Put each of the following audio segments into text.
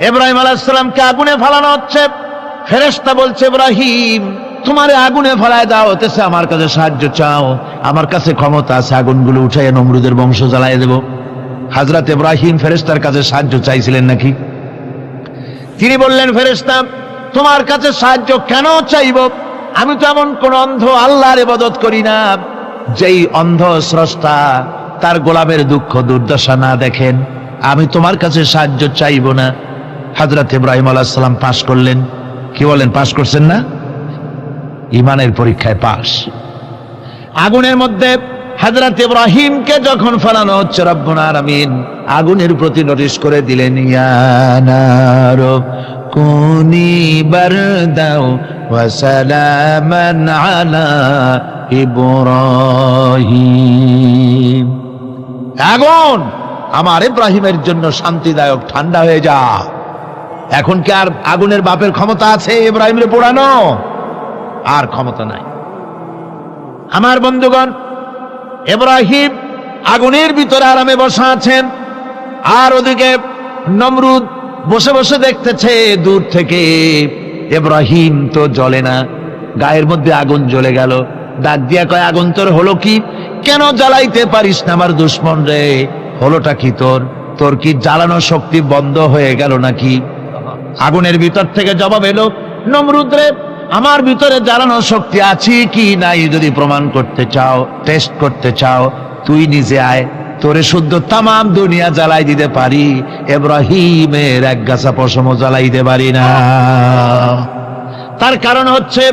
ইব্রাহিম আলাইহিস সালামকে আগুনে ফেলানো হচ্ছে। ফেরেশতা বলছে, ইব্রাহিম তোমারে আগুনে ফেলায় দেওয়া হতেছে, আমার কাছে সাহায্য চাও, আমার কাছে ক্ষমতা আছে, আগুনগুলো উঠাইয়া নমরুদের বংশ জ্বালায় দেব। হযরত ইব্রাহিম ফেরেশতার কাছে সাহায্য চাইছিলেন নাকি? তিনি বললেন, ফেরেশতা তোমার কাছে সাহায্য কেন চাইব? আমি তো এমন কোন অন্ধ আল্লাহর ইবাদত করি না যেই অন্ধ স্রষ্টা তার গোলামের দুঃখ দুর্দশা না দেখেন। আমি তোমার কাছে সাহায্য চাইব না। হযরত ইব্রাহিম আলাইহিস সালাম পাশ করলেন। কি বলেন, পাশ করছেন না? ঈমানের পরীক্ষায় পাশ। আগুনের মধ্যে হযরত ইব্রাহিমকে যখন ফেলানো হচ্ছে, রব্বুল আলামিন আগুনের প্রতি নোটিশ করে দিলেন, ইয়া নারু কুনি বারদাও ওয়া সালামান আলা ইব্রাহিম। আগুন আমার ইব্রাহিমের জন্য শান্তিদায়ক ঠান্ডা হয়ে যা। এখন কি আর আগুনের বাপের ক্ষমতা আছে ইব্রাহিমরে পোড়ানো? আর ক্ষমতা নাই। আমার বন্ধুগণ, ইব্রাহিম আগুনের ভিতরে আরামে বসা আছেন, আর ওদিকে নমরুদ বসে বসে দেখতেছে দূর থেকে। ইব্রাহিম তো জ্বলে না, গায়ের মধ্যে আগুন জ্বলে গেল। ডাক দিয়া কয়, আগুন তোর হলো কি? কেন জ্বালাইতে পারিস না আমার দুশ্মন রে? হলোটা কি তোর? তোর কি জ্বালানো শক্তি বন্ধ হয়ে গেল নাকি? আগুনের ভিতর থেকে জবাব এলো, নমরুদ রে, আমার ভিতরে জ্বালানো শক্তি আছে কি নাই যদি প্রমাণ করতে চাও, টেস্ট করতে চাও, তুই নিজে আয়, তোরে শুদ্ধ তামাম দুনিয়া জ্বালাই দিতে পারি, ইব্রাহিমের এক গাছা পশমও জ্বালাই দিতে পারি না। তার কারণ হচ্ছে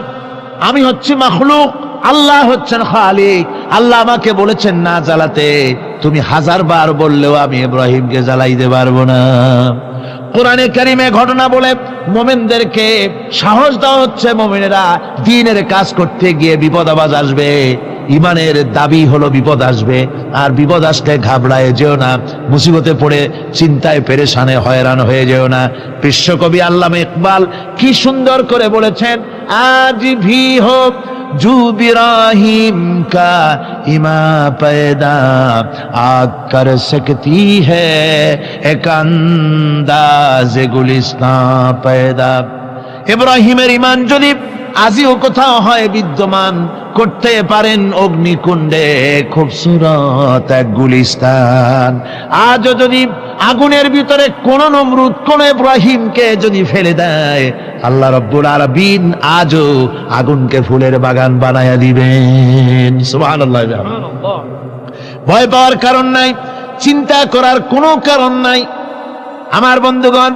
আমি হচ্ছি মাখলুক, আল্লাহ হচ্ছেন খালিক। আল্লাহ আমাকে বলেছেন না জ্বালাতে, তুমি 1000 বার বললেও আমি ইব্রাহিমকে জ্বালাইতে পারবো না। কোরআনে কারিমে ঘটনা বলে মুমিনদেরকে সাহস দেওয়া হচ্ছে, মুমিনেরা দ্বীনের কাজ করতে গিয়ে বিপদ আবাজ আসবে, ইমানের দাবি হলো বিপদ আসবে, আর বিপদ আসলে ঘাবড়ায় যেও না, মুসিবতে পড়ে চিন্তায় পেরেশানে হয়রান হয়ে যেও না। বিশ্বকবি আল্লামা ইকবাল কি সুন্দর করে বলেছেন, আজ ভি হোক জু ইব্রাহিম কা ইমা पैदा आग कर सकती है एक अंदाज गुलिस्तां पैदा। ইব্রাহিমের ঈমান যদি আজিও কোথাও হয় বিদ্যমান, করতে পারেন অগ্নিকুণ্ডে খুবসুরত এক গুলিস্তান। আজও যদি আগুনের ভিতরে কোন নমরুদ কোন ইব্রাহিমকে যদি ফেলে দেয়, আল্লাহ রাব্বুল আলামিন আজও আগুনকে ফুলের বাগান বানায়া দিবেন। সুবহানাল্লাহ। ভয় পাওয়ার কারণ নাই, চিন্তা করার কোনো কারণ নাই। আমার বন্ধুগণ,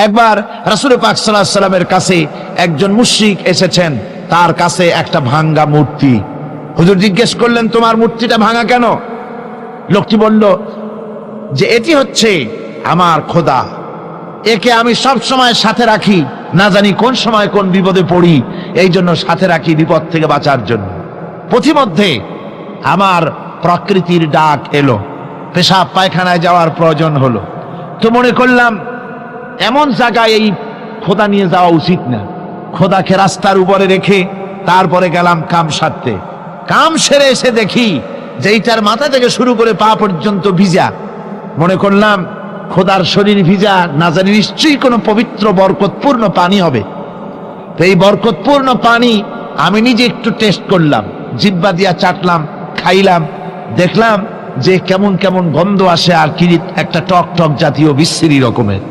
একবার রাসূল পাক সাল্লাল্লাহু আলাইহি সাল্লামের কাছে একজন মুশরিক এসেছেন, তার কাছে একটা ভাঙ্গা মূর্তি। হুজুর জিজ্ঞেস করলেন, তোমার মূর্তিটা ভাঙা কেন? লোকটি বলল যে এটি হচ্ছে আমার খোদা, একে আমি সব সময় সাথে রাখি, না জানি কোন সময় কোন বিপদে পড়ি, এই জন্য সাথে রাখি বিপদ থেকে বাঁচার জন্য। পথিমধ্যে আমার প্রকৃতির ডাক এলো, পেশাব পায়খানায় যাওয়ার প্রয়োজন হলো, তো মনে করলাম এমন জায়গায় এই খোদা নিয়ে যাওয়া উচিত না। খোদাকে রাস্তার উপরে রেখে তারপরে গেলাম কাম সারতে। কাম সেরে এসে দেখি যে এইটার মাথা থেকে শুরু করে পা পর্যন্ত ভিজা। মনে করলাম খোদার শরীর ভিজা, না জানি নিশ্চয়ই কোনো পবিত্র বরকতপূর্ণ পানি হবে। তো এই বরকতপূর্ণ পানি আমি নিজে একটু টেস্ট করলাম, জিহ্বা দিয়া চাটলাম, খাইলাম, দেখলাম যে কেমন কেমন গন্ধ আসে, আর কি একটা টক টক জাতীয় বিশ্রী রকমের।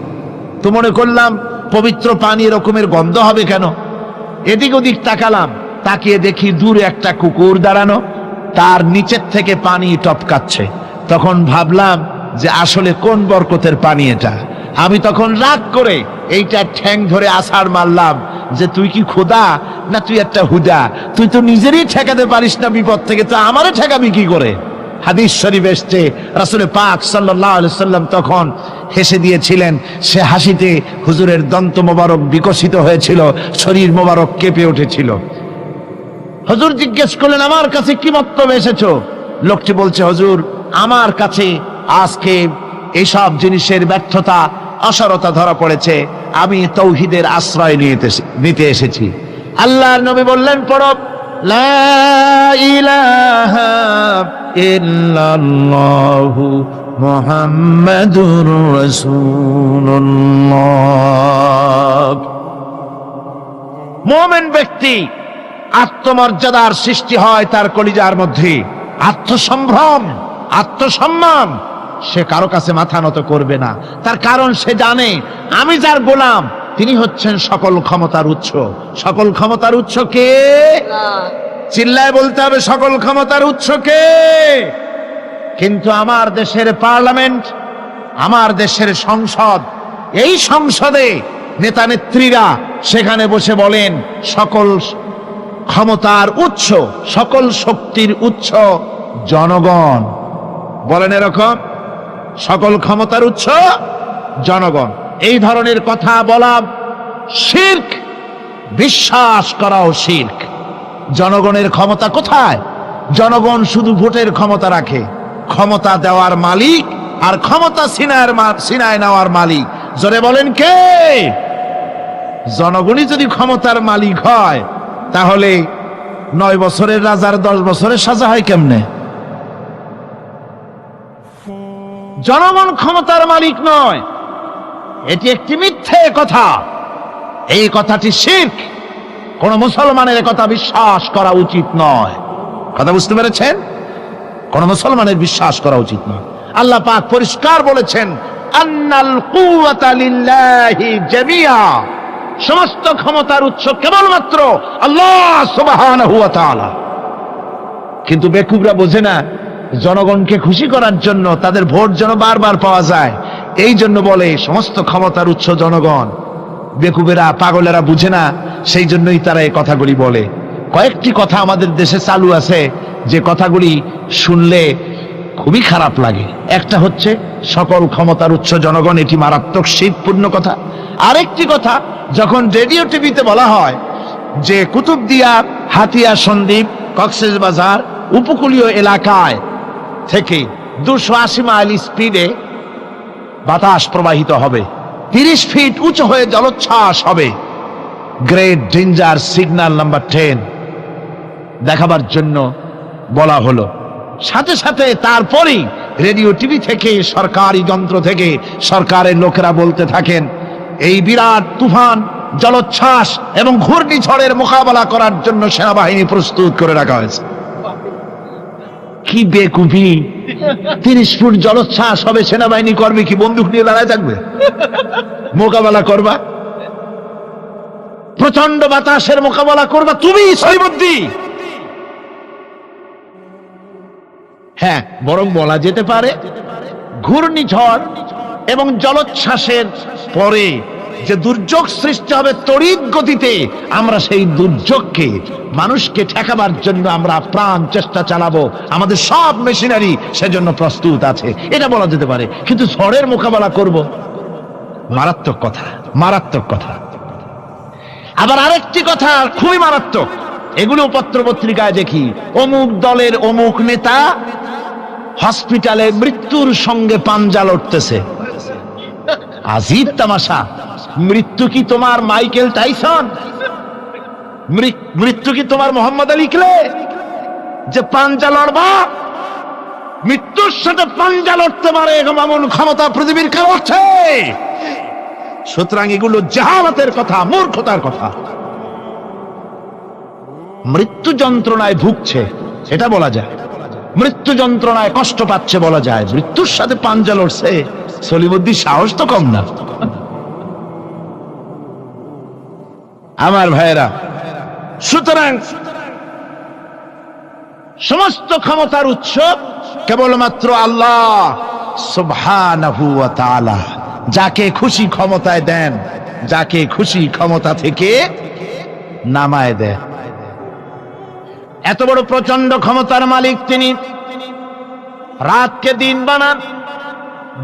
তো মনে করলাম পবিত্র পানি এরকমের গন্ধ হবে কেন? এদিক ওদিক তাকালাম, তাকিয়ে দেখি দূরে একটা কুকুর দাঁড়ানো, তার নিচের থেকে পানি টপকাচ্ছে। তখন ভাবলাম যে আসলে কোন বরকতের পানি এটা। আমি তখন রাগ করে এইটা ঠ্যাং ধরে আছাড় মারলাম যে তুই কি খোদা না তুই একটা হুদা? তুই তো নিজেরই ঠেকাতে পারিস না বিপদ থেকে, তো আমারে ঠেকাবি কি করে? হাদিস শরীফ এসছে, রাসূল পাক সাল্লাল্লাহু আলাইহি সাল্লাম তখন হেসে দিয়েছিলেন। সে হাসিতে হুজুরের দন্ত মোবারক বিকশিত হয়েছিল, শরীর মোবারক কেঁপে উঠেছিল। হুজুর জিজ্ঞেস করলেন, আমার কাছে কি মতলবে এসেছো? লোকটি বলছে, হুজুর আমার কাছে আজকে এইসব জিনিসের ব্যর্থতা অসারতা ধরা পড়েছে, আমি তৌহিদের আশ্রয় নিতে এসেছি। আল্লাহর নবী বললেন, পড়ো লা ইলাহা ইল্লাল্লাহু মুহাম্মাদুর রাসূলুল্লাহ। মুমিন ব্যক্তি আত্মমর্যাদার সৃষ্টি হয় তার কলিজার মধ্যে, আত্মসম্ভ্রম, আত্মসম্মান। সে কারো কাছে মাথা নত করবে না, তার কারণ সে জানে আমি যার গোলাম তিনি হচ্ছেন সকল ক্ষমতার উৎস। সকল ক্ষমতার উৎস কে? চিল্লায় বলতে হবে সকল ক্ষমতার উৎস কে? কিন্তু আমার দেশের পার্লামেন্ট, আমার দেশের সংসদ, এই সংসদে নেতা নেত্রীরা সেখানে বসে বলেন সকল ক্ষমতার উৎস, সকল শক্তির উৎস জনগণ। বলেন এরকম, সকল ক্ষমতার উৎস জনগণ। এই ধরনের কথা বলা শিরক, বিশ্বাস করাও শিরক। জনগণের ক্ষমতা কোথায়? জনগণ শুধু ভোটের ক্ষমতা রাখে, ক্ষমতা দেওয়ার মালিক আর ক্ষমতা ছিনায় নেওয়ার মালিক জোরে বলেন কে? জনগণই যদি ক্ষমতার মালিক হয় তাহলে 9 বছরের রাজার 10 বছরের সাজা হয় কেমনে? জনগণ ক্ষমতার মালিক নয়, এটি একটি মিথ্যে কথা। এই কথাটি শিরক, কোন মুসলমানের কথা বিশ্বাস করা উচিত নয়। কথা বুঝতে পেরেছেন? কোন মুসলমানের বিশ্বাস করা উচিত নয়। আল্লাহ পাক পরিষ্কার বলেছেন আন্নাল কুওয়াতা লিল্লাহি জামিআ, সমস্ত ক্ষমতার উৎস কেবলমাত্র আল্লাহ সুবহানাহু ওয়া তাআলা। কিন্তু বেকুবরা বোঝে না, জনগণকে খুশি করার জন্য, তাদের ভোট যেন বারবার পাওয়া যায়, এই জন্য বলে সমস্ত ক্ষমতার উৎস জনগণ। বেকুবেরা, পাগলেরা বুঝে না, সেই জন্যই তারা এই কথাগুলি বলে। কয়েকটি কথা আমাদের দেশে চালু আছে যে কথাগুলি শুনলে খুবই খারাপ লাগে। একটা হচ্ছে সকল ক্ষমতার উৎস জনগণ, এটি মারাত্মক শিরকপূর্ণ কথা। আরেকটি কথা, যখন রেডিও টিভিতে বলা হয় যে কুতুবদিয়া, হাতিয়া সন্দ্বীপ, কক্সবাজার উপকূলীয় এলাকায় থেকে 280 মাইল স্পিডে বাতাস প্রবাহিত হবে, 30 ফিট উঁচু হয়ে জলোচ্ছ্বাস হবে, গ্রেট ডেঞ্জার সিগন্যাল নাম্বার 10 দেখাবার জন্য বলা হলো। সাথে সাথে তারপরেই রেডিও টিভি থেকে, সরকারি যন্ত্র থেকে সরকারের লোকেরা বলতে থাকেন এই বিরাট তুফান, জলোচ্ছ্বাস এবং ঘূর্ণিঝড়ের মোকাবেলা করার জন্য সেনাবাহিনী প্রস্তুত করে রাখা হয়েছে। কি বেকুফি! 30 ফুট জলোচ্ছ্বাস হবে, সেনাবাহিনী করবে কি? বন্দুক নিয়ে দাঁড়ায় থাকবে? মোকাবেলা করবা? প্রচন্ড বাতাসের মোকাবেলা করবা তুমি সৈবদ্দি? হ্যাঁ, বরং বলা যেতে পারে ঘূর্ণিঝড় এবং জলোচ্ছ্বাসের পরে যে দুর্যোগ সৃষ্টি হবে তড়িৎ গতিতে, আমরা সেই দুর্যোগকে, মানুষকে ঠেকাবার জন্য আমরা প্রাণ চেষ্টা চালাবো। আমাদের সব মেশিনারি সেজন্য প্রস্তুত আছে, এটা বলা যেতে পারে। কিন্তু ঝড়ের মোকাবেলা করব, মারাত্মক কথা, মারাত্মক কথা। আবার আরেকটি কথা খুবই মারাত্মক, এগুলো পত্র পত্রিকায় দেখি, অমুক দলের অমুক নেতা হসপিটালে মৃত্যুর সঙ্গে পাঞ্জা লড়তেছে। আজীব তামাশা! মৃত্যু কি তোমার মাইকেল টাইসন? মৃত্যু কি তোমার মোহাম্মদ আলী ক্লে যে পাঞ্জা লড়বা? মৃত্যুর সাথে পাঞ্জা লড়তে পারে এমন ক্ষমতা পৃথিবীর কেউ আছে? সুতরাং এগুলো জাহালাতের কথা, মূর্খতার কথা। মৃত্যু যন্ত্রণায় ভুগছে এটা বলা যায়, মৃত্যু যন্ত্রণায় কষ্ট পাচ্ছে বলা যায়, মৃত্যুর সাথে পাঞ্জা লড়ছে, সলিমুদ্দিন সাহস তো কম না। আমার ভাইয়েরা, সুতরাং সমস্ত ক্ষমতার উৎস কেবলমাত্র আল্লাহ সুবহানাহু ওয়া তাআলা। যাকে খুশি ক্ষমতায় দেন, যাকে খুশি ক্ষমতা থেকে নামায় দেন। এত বড় প্রচন্ড ক্ষমতার মালিক তিনি। রাতকে দিন বানান,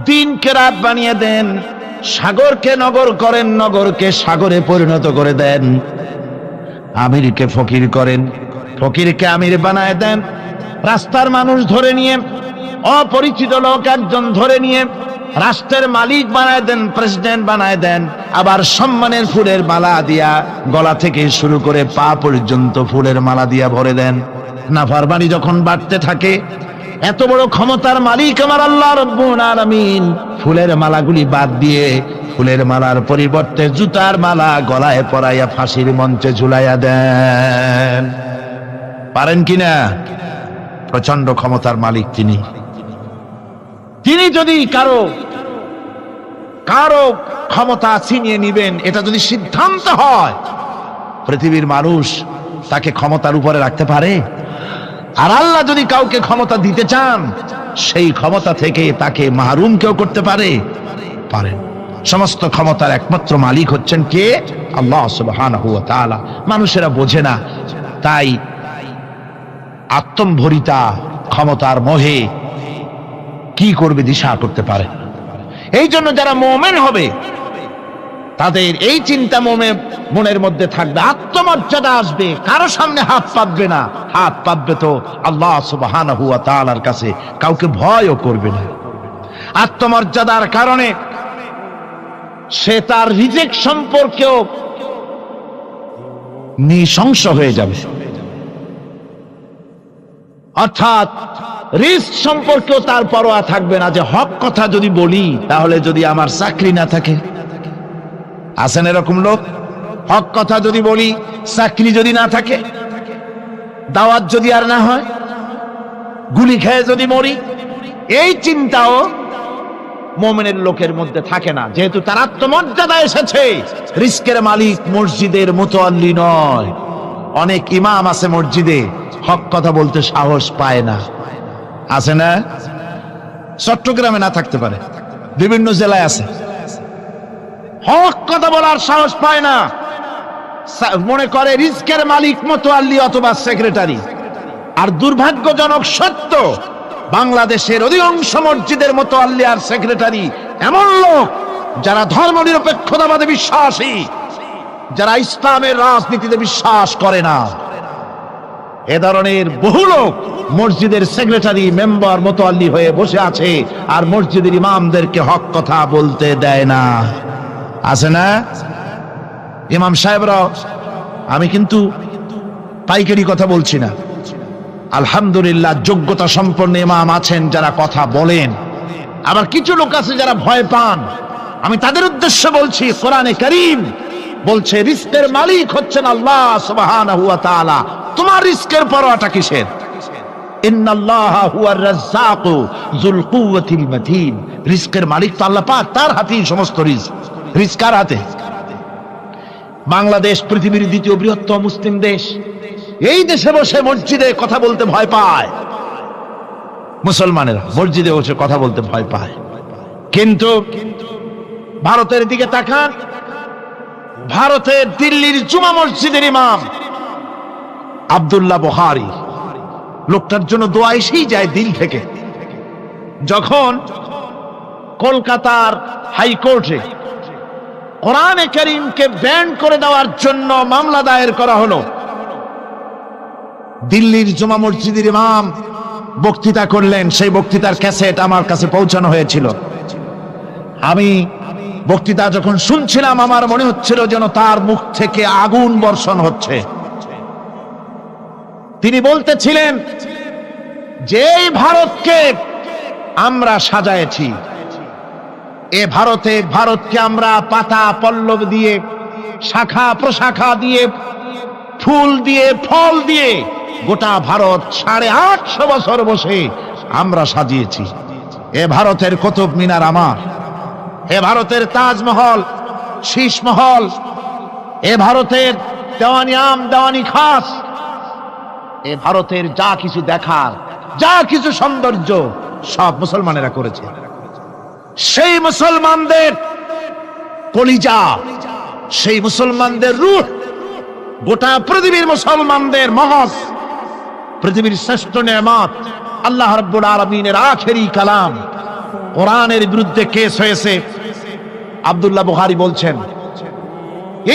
দিনকে রাত বানিয়ে দেন, সাগরকে নগর করেন, নগরকে সাগরে পরিণত করে দেন, আমিরকে ফকির করেন, ফকিরকে আমির বানায় দেন, রাস্তার মানুষ ধরে নিয়ে, অপরিচিত লোক একজন ধরে নিয়ে রাষ্ট্রের মালিক বানায় দেন, প্রেসিডেন্ট বানায় দেন। আবার সম্মানের ফুলের মালা দিয়া গলা থেকে শুরু করে পা পর্যন্ত ফুলের মালা দিয়া ভরে দেন। নাফরমানি যখন বাড়তে থাকে, এত বড় ক্ষমতার মালিক আমার আল্লাহ রাব্বুল আলামিন ফুলের মালাগুলি বাদ দিয়ে ফুলের মালার পরিবর্তে জুতার মালা গলায় পরাইয়া ফাঁসির মঞ্চে ঝুলাইয়া দেন। পারেন কিনা? প্রচন্ড ক্ষমতার মালিক তিনি। তিনি যদি কারো ক্ষমতা ছিনিয়ে নিবেন, এটা যদি সিদ্ধান্ত হয়, পৃথিবীর মানুষ তাকে ক্ষমতার উপরে রাখতে পারে? আর আল্লাহ যদি কাউকে ক্ষমতা দিতে চান, সেই ক্ষমতা থেকে তাকে মাহরুম কেউ করতে পারে? পারেন। সমস্ত ক্ষমতার একমাত্র মালিক হচ্ছেন কে? আল্লাহ সুবহানাহু ওয়া তাআলা। মানুষেরা বোঝে না, তাই আত্মম্ভরিতা ক্ষমতার মোহে কি করবে দিশা করতে পারে। এই জন্য যারা মুমিন হবে তাদের এই চিন্তা মনের মধ্যে থাকবে, আত্মমর্যাদা আসবে, কারো সামনে হাত পাতবে না। হাত পাতবে তো আল্লাহ সুবহানাহু ওয়া তাআলার কাছে, কাউকে ভয়ও করবে না। আত্মমর্যাদার কারণে সে তার রিজিক সম্পর্কেও নৃশংস হয়ে যাবে, অর্থাৎ রিস্ক সম্পর্কেও তার পরোয়া থাকবে না যে হক কথা যদি বলি তাহলে যদি আমার চাকরি না থাকে। আছেন এরকম লোক? হক কথা যদি বলি, চাকরি যদি না থাকে, দাওয়াত যদি আর না হয়, গুলি খেয়ে যদি মরি, এই চিন্তাও মুমিনের লোকের মধ্যে থাকে না, যেহেতু তার আত্মমর্যাদা এসেছে। রিস্কের মালিক মসজিদের মুতাল্লি নয়। অনেক ইমাম আছে মসজিদে, হক কথা বলতে সাহস পায় না। আছে না? চট্টগ্রামে না থাকতে পারে, বিভিন্ন জেলায় আছে, হক কথা বলার সাহস পায় না। মনে করে রিস্কের মালিক মুতাল্লি অথবা সেক্রেটারি। আর দুর্ভাগ্যজনক সত্য, বাংলাদেশের অধিকাংশ মসজিদের মুতাল্লি আর সেক্রেটারি এমন লোক যারা ধর্মনিরপেক্ষতাবাদে বিশ্বাসী, যারা ইসলামের রাজনীতিতে বিশ্বাস করে না। এ ধরনের বহু লোক মসজিদের সেক্রেটারি, মেম্বার, মুতাল্লি হয়ে বসে আছে আর মসজিদের ইমামদেরকে হক কথা বলতে দেয় না। আছে না? ইমাম সাহেবরা, আমি কিন্তু পাইকারি কথা বলছি না, আলহামদুলিল্লাহ যোগ্যতা সম্পন্ন ইমাম আছেন যারা কথা বলেন। আবার কিছু লোক আছে যারা ভয় পান, আমি তাদের উদ্দেশ্যে বলছি, কোরআনে কারীম বলছে রিস্কের মালিক হচ্ছেন আল্লাহ সুবহানাহু ওয়া তাআলা। তোমার রিস্কের পরোয়াটা কিসের? ইন্নাল্লাহা হুয়ার রাজ্জাকু যুল কুওয়াতিল মাতিন। রিস্কের মালিক তো আল্লাহ পাক, তার হাতেই সমস্ত রিস্ক। রিস্ক কার হাতে? বাংলাদেশ পৃথিবীর দ্বিতীয় বৃহত্তম মুসলিম দেশ। এই দেশে বসে মসজিদে কথা বলতে ভয় পায় মুসলমানেরা, মসজিদে বসে কথা বলতে ভয় পায়। কিন্তু ভারতের দিকে তাকান, ভারতের দিল্লির জুমা মসজিদের ইমাম আব্দুল্লাহ বুখারী, লোকটার জন্য দোয়া এসেই যায় দিল থেকে। যখন কলকাতার হাইকোর্টে কোরআনে কারীমকে ব্যান করে দেওয়ার জন্য মামলা দায়ের করা হলো, দিল্লির জুমা মসজিদের ইমাম বক্তৃতা করলেন। সেই বক্তৃতার ক্যাসেট আমার কাছে পৌঁছানো হয়েছিল। আমি বক্তৃতা যখন শুনছিলাম আমার মনে হচ্ছিল যেন তার মুখ থেকে আগুন বর্ষণ হচ্ছে। তিনি বলতেছিলেন যে এই ভারতকে আমরা সাজায়েছি, এ ভারতকে আমরা পাতা পল্লব দিয়ে, শাখা প্রশাখা দিয়ে, ফুল দিয়ে, ফল দিয়ে গোটা ভারত 850 বছর বসে আমরা সাজিয়েছি। এ ভারতের কুতুব মিনার আমার, এ ভারতের তাজমহল, শীষমহল, এ ভারতের দেওয়ানি আম, দেওয়ানি খাস, এ ভারতের যা কিছু দেখার, যা কিছু সৌন্দর্য সব মুসলমানেরা করেছে। সেই মুসলমানদের কলিজা, সেই মুসলমানদের রূহ, গোটা পৃথিবীর মুসলমানদের মহৎ, পৃথিবীর শ্রেষ্ঠ নেয়ামত আল্লাহ রাব্বুল আলামিনের আখেরি কালাম কোরআনের বিরুদ্ধে কেস হয়েছে। আব্দুল্লাহ বুখারী বলছেন,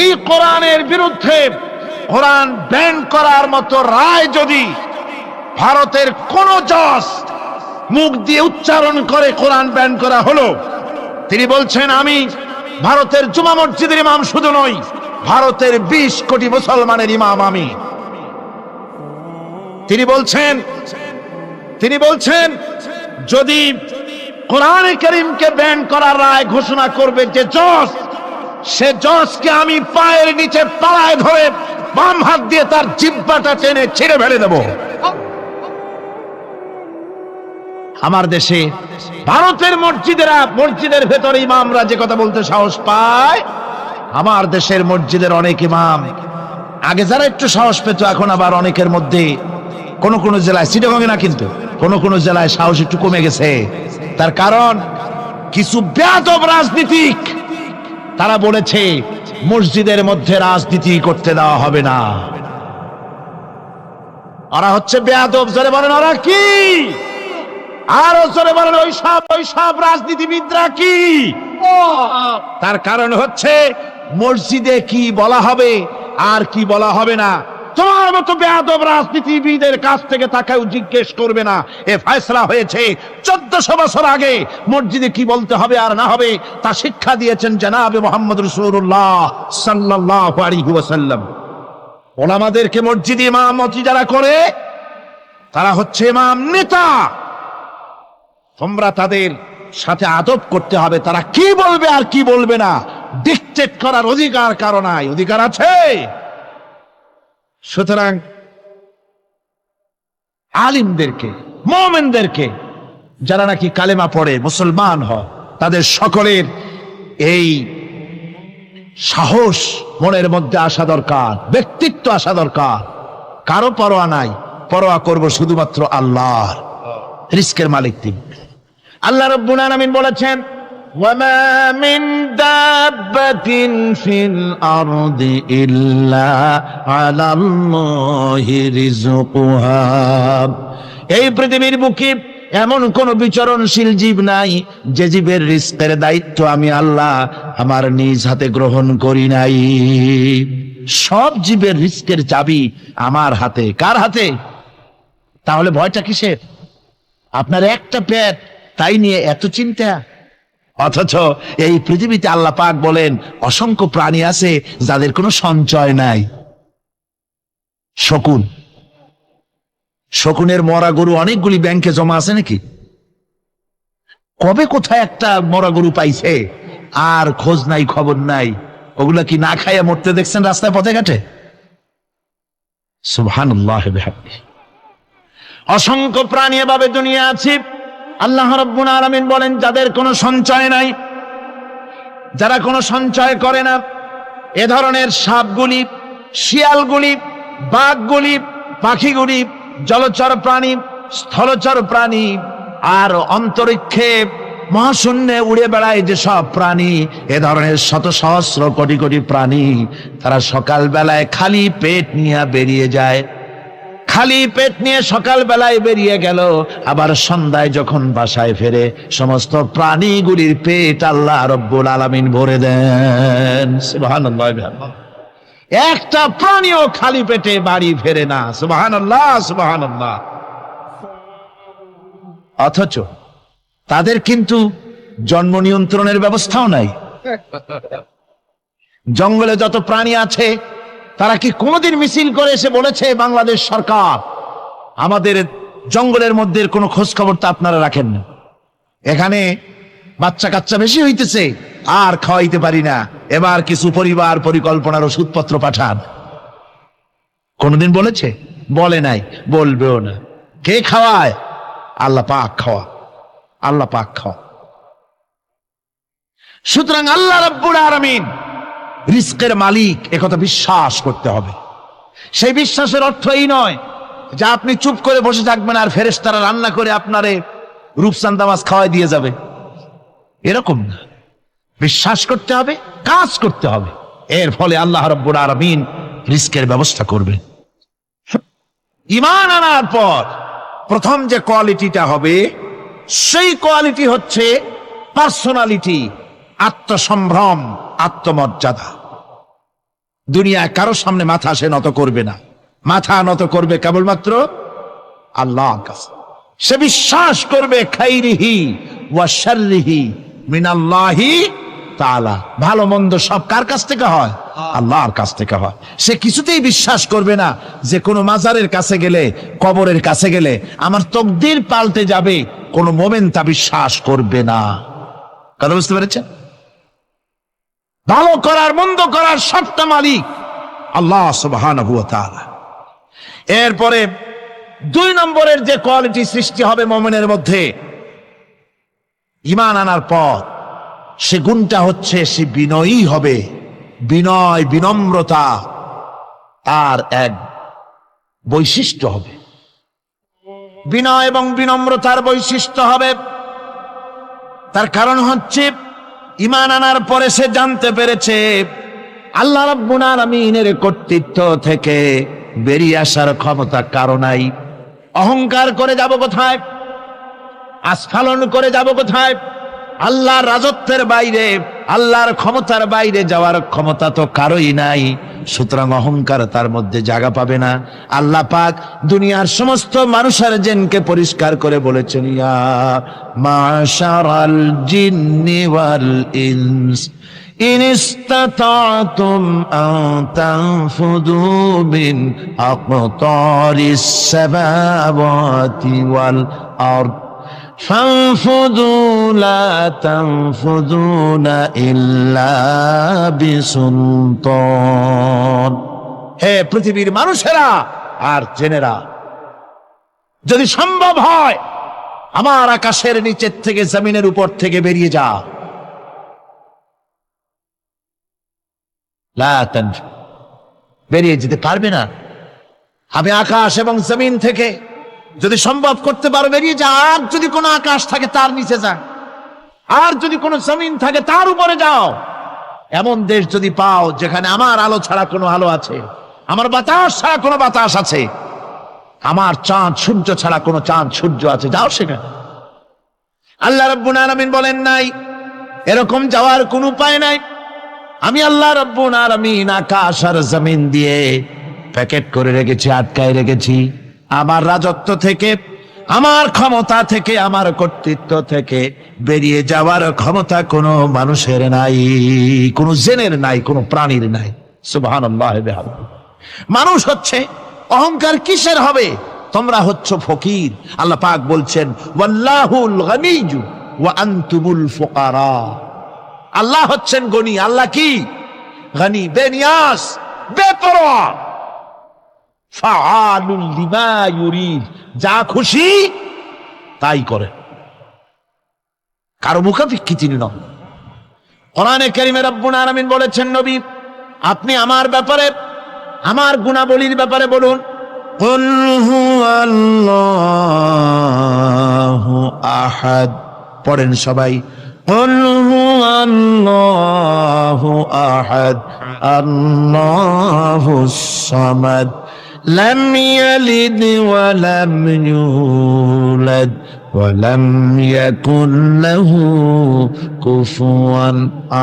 এই কোরআনের বিরুদ্ধে কোরআন ব্যান করার মতো রায় যদি ভারতের কোন জজ মুখ দিয়ে উচ্চারণ করে কোরআন ব্যান করা হলো, তিনি বলছেন আমি ভারতের জুমা মসজিদের ইমাম শুধু নই, ভারতের 20 কোটি মুসলমানের ইমাম আমি। তিনি বলছেন তিনি বলছেন, যদি কোরআনে কারীমকে ব্যান করার রায় ঘোষণা করবে যে জজ, সে জজকে আমি পায়ের নিচে পাড়ায় ধরে বাম হাত দিয়ে তার জিহ্বাটা টেনে ছিঁড়ে ফেলে দেব। আমার দেশে ভারতের মসজিদের ভেতরে ইমামরা যে কথা বলতে সাহস পায়, আমার দেশের মসজিদের অনেক ইমাম আগে যারা একটু সাহস পেত, এখন আবার অনেকের মধ্যে কোন কোন জেলায়, চিটাগং না কিন্তু কোন কোন জেলায় সাহস একটু কমে গেছে। তার কারণ কিছু বেয়াদব রাজনীতিক তারা বলেছে মসজিদের মধ্যে রাজনীতি করতে দেওয়া হবে না। ওরা হচ্ছে বেয়াদব। জোরে বলেন ওরা কি? আরো জোরে বলেন ওই সব রাজনীতিবিদরা কি? তার কারণ হচ্ছে মসজিদে কি বলা হবে আর কি বলা হবে না তোমার মতো বেয়াদব রাজনীতিবিদের কাছ থেকে তাকেও জিজ্ঞেস করবে না। এ ফয়সালা হয়েছে 1400 বছর আগে। মসজিদে কি বলতে হবে আর না হবে তা শিক্ষা দিয়েছেন জনাবে মুহাম্মদ রাসূলুল্লাহ সাল্লাল্লাহু আলাইহি ওয়াসাল্লাম। ওলামাদেরকে মসজিদে ইমামতি যারা করে তারা হচ্ছে ইমাম নেতা। তোমরা তাদের সাথে আদব করতে হবে। তারা কি বলবে আর কি বলবে না ডিকটেট করার অধিকার কারো নাই। অধিকার আছে। সুতরাং আলিমদেরকে, মুমিনদেরকে, যারা নাকি কালেমা পড়ে মুসলমান হয়, তাদের সকলের এই সাহস মনের মধ্যে আসা দরকার, ব্যক্তিত্ব আসা দরকার। কারো পরোয়া নাই, পরোয়া করব শুধুমাত্র আল্লাহর। রিস্কের মালিক তিনি। আল্লাহ রাব্বুল আলামিন বলেছেন, ওয়ামা মিন দাব্বাতিন ফিল আরদি ইল্লা আলাল্লাহি রিজকুহা। এই পৃথিবীর বুকে এমন কোন বিচরণশীল জীব নাই যে জীবের রিস্কের দায়িত্ব আমি আল্লাহ আমার নিজ হাতে গ্রহণ করি নাই। সব জীবের রিস্কের চাবি আমার হাতে। কার হাতে? তাহলে ভয়টা কিসের? আপনার একটা পেট, তাই নিয়ে এত চিন্তা। অথচ এই পৃথিবীতে আল্লাহ পাক বলেন অসংখ্য প্রাণী আছে যাদের কোনো সঞ্চয় নাই। শকুনের মরা গরু অনেকগুলি ব্যাংকে জমা আছে নাকি? কবে কোথায় একটা মরা গরু পাইছে আর খোঁজ নাই, খবর নাই। ওগুলা কি না খাইয়া মরতে দেখছেন রাস্তায় পথে ঘাটে? সুবহানাল্লাহ বিহামদিহি। অসংখ্য প্রাণী এভাবে দুনিয়া আছে। আল্লাহ রাব্বুল আলামিন বলেন যাদের কোনো সঞ্চয় নাই, যারা কোনো সঞ্চয় করে না, এ ধরনের সাপগুলি, শিয়ালগুলি, বাঘগুলি, পাখিগুলি, জলচর প্রাণী, স্থলচর প্রাণী আর অন্তরিক্ষে মহাশূন্যে উড়ে বেড়ায় যে সব প্রাণী, এ ধরনের শত সহস্র কোটি কোটি প্রাণী, তারা সকাল বেলায় খালি পেট নিয়ে বেরিয়ে যায়। খালি পেট নিয়ে সকাল বেলায় বেরিয়ে গেল, আবার সন্ধ্যায় যখন বাসায় ফেরে সমস্ত প্রাণীগুলির পেট আল্লাহ রব্বুল আলামিন ভরে দেন। সুবহানাল্লাহ। একটা প্রাণীও খালি পেটে বাড়ি ফেরে না। সুবহানাল্লাহ, সুবহানাল্লাহ। অথচ তাদের কিন্তু জন্ম নিয়ন্ত্রণের ব্যবস্থাও নাই। জঙ্গলে যত প্রাণী আছে তারা কি কোনোদিন মিছিল করে এসে বলেছে বাংলাদেশ সরকার আমাদের জঙ্গলের মধ্যে কোনো খোঁজ খবর তো আপনারা রাখেন না, এখানে বাচ্চা কাচ্চা বেশি হইতেছে আর খাওয়াইতে পারি না, এবার কিছু পরিবার পরিকল্পনার ওষুধপত্র পাঠান? কোনোদিন বলেছে? বলে নাই, বলবেও না। কে খাওয়ায়? আল্লাহ পাক খাওয়া, আল্লাহ পাক খাওয়া। সুতরাং আল্লাহ রাব্বুল আলামিন রিস্কের মালিক, একথা বিশ্বাস করতে হবে। সেই বিশ্বাসের অর্থ এই নয় যে আপনি চুপ করে বসে থাকবেন আর ফেরেশতারা রান্না করে আপনারে রূপচাঁদা মাছ খাওয়াই দিয়ে যাবে, এরকম না। বিশ্বাস করতে হবে, কাজ করতে হবে, এর ফলে আল্লাহ রাব্বুল আলামিন রিস্কের ব্যবস্থা করবেন। ঈমান আনার পর প্রথম যে কোয়ালিটিটা হবে সেই কোয়ালিটি হচ্ছে পার্সোনালিটি, আত্মসম্ভ্রম, আত্মমর্যাদা। দুনিয়ায় কারোর সামনে মাথা সে নত করবে না, মাথা নত করবে কেবলমাত্র আল্লাহর কাছে। সে বিশ্বাস করবে খাইরিহি ওয়া শাররিহি মিনাল্লাহি তাআলা। ভালো মন্দ সব কার কাছ থেকে হয়? আল্লাহর কাছ থেকে হয়। সে কিছুতেই বিশ্বাস করবে না যে কোনো মাজারের কাছে গেলে, কবরের কাছে গেলে আমার তকদির পাল্টে যাবে। কোন মোমেন তা বিশ্বাস করবে না। কথা বুঝতে পেরেছেন? ভালো করার মন্দ করার সবটা মালিক আল্লাহ সুবহানাহু ওয়া তাআলা। এরপরে 2 নম্বরের যে কোয়ালিটি সৃষ্টি হবে মুমিনের মধ্যে ঈমান আনার পর, সে গুণটা হচ্ছে সে বিনয়ী হবে। বিনয়, বিনম্রতা তার এক বৈশিষ্ট্য হবে। বিনয় এবং বিনম্রতার বৈশিষ্ট্য হবে। তার কারণ হচ্ছে ঈমান আনার পরে সে জানতে পেরেছে আল্লাহ রাব্বুল আলামিনের কর্তৃত্ব থেকে বেরিয়ে আসার ক্ষমতা কারো নাই। অহংকার করে যাব কোথায়? আস্ফালন করে যাব কোথায়? আল্লাহর রাজত্বের বাইরে, আল্লাহর ক্ষমতার বাইরে যাওয়ার ক্ষমতা তো কারোই নাই। সুতরাং অহংকার তার মধ্যে জায়গা পাবে না। আল্লাহ পাক দুনিয়ার সমস্ত মানুষের জিনকে পরিষ্কার করে বলেছেন, ইয়া মাশারাল জিন্নি ওয়াল ইনস ইন ইসতাতাতুম আন তানফুযু মিন আকতারিস সামাওয়াতি ওয়াল আরদ ফানফুযু লা তানফুযুনা ইল্লা বিসুলতান। হে পৃথিবীর মানুষেরা আর জেনেরা, যদি সম্ভব হয় আমার আকাশের নিচের থেকে, জমিনের উপর থেকে বেরিয়ে যা। লা তানফু, বেরিয়ে যেতে পারবে না। আমি আকাশ এবং জমিন থেকে যদি সম্ভব করতে পারো বেরিয়ে যা। আর যদি কোনো আকাশ থাকে তার নিচে যা, আর যদি কোনো জমিন থাকে তার উপরে যাও। এমন দেশ যদি পাও যেখানে আমার আলো ছাড়া কোনো আলো আছে, আমার বাতাস ছাড়া কোনো বাতাস আছে, আমার চাঁদ সূর্য ছাড়া কোনো চাঁদ সূর্য আছে, যাও সেখানে। আল্লাহ রাব্বুল আলামিন বলেন নাই এরকম যাওয়ার কোনো উপায় নাই। আমি আল্লাহ রাব্বুল আলামিন আকাশ আর জমিন দিয়ে প্যাকেট করে রেখেছি, আটকায় রেখেছি। আমার রাজত্ব থেকে, আমার ক্ষমতা থেকে, আমার কর্তৃত্ব থেকে বেরিয়ে যাওয়ার ক্ষমতা কোনো মানুষের নাই, কোনো জিনের নাই, কোনো প্রাণীর নাই। সুবহানাল্লাহ। মানুষ হচ্ছে অহংকার কিসের হবে? তোমরা হচ্ছ ফকির। আল্লাহ পাক বলছেন ওয়াল্লাহুল গনিয়্যু ওয়া আনতুমুল ফুকারা। আল্লাহ হচ্ছেন গনি। আল্লাহ কি? গনি, বেনিয়াস, বেপরোয়া। ফাআলুল লিমা ইউরিদ, যা খুশি তাই করে, কারো মুখাপেক্ষী তিনি নন। কোরআনে কারীমে রব্বুল আলামিন বলেছেন, নবী আপনি আমার ব্যাপারে, আমার গুণাবলীর ব্যাপারে বলুন। কুল হুয়াল্লাহু আহাদ, পড়েন সবাই। কুল হুয়াল্লাহু আহাদ আল্লাহুস সামাদ লাম ইয়ালিদ ওয়া লাম ইউলাদ ওয়া লাম ইয়াকুল লাহু কুফুয়ান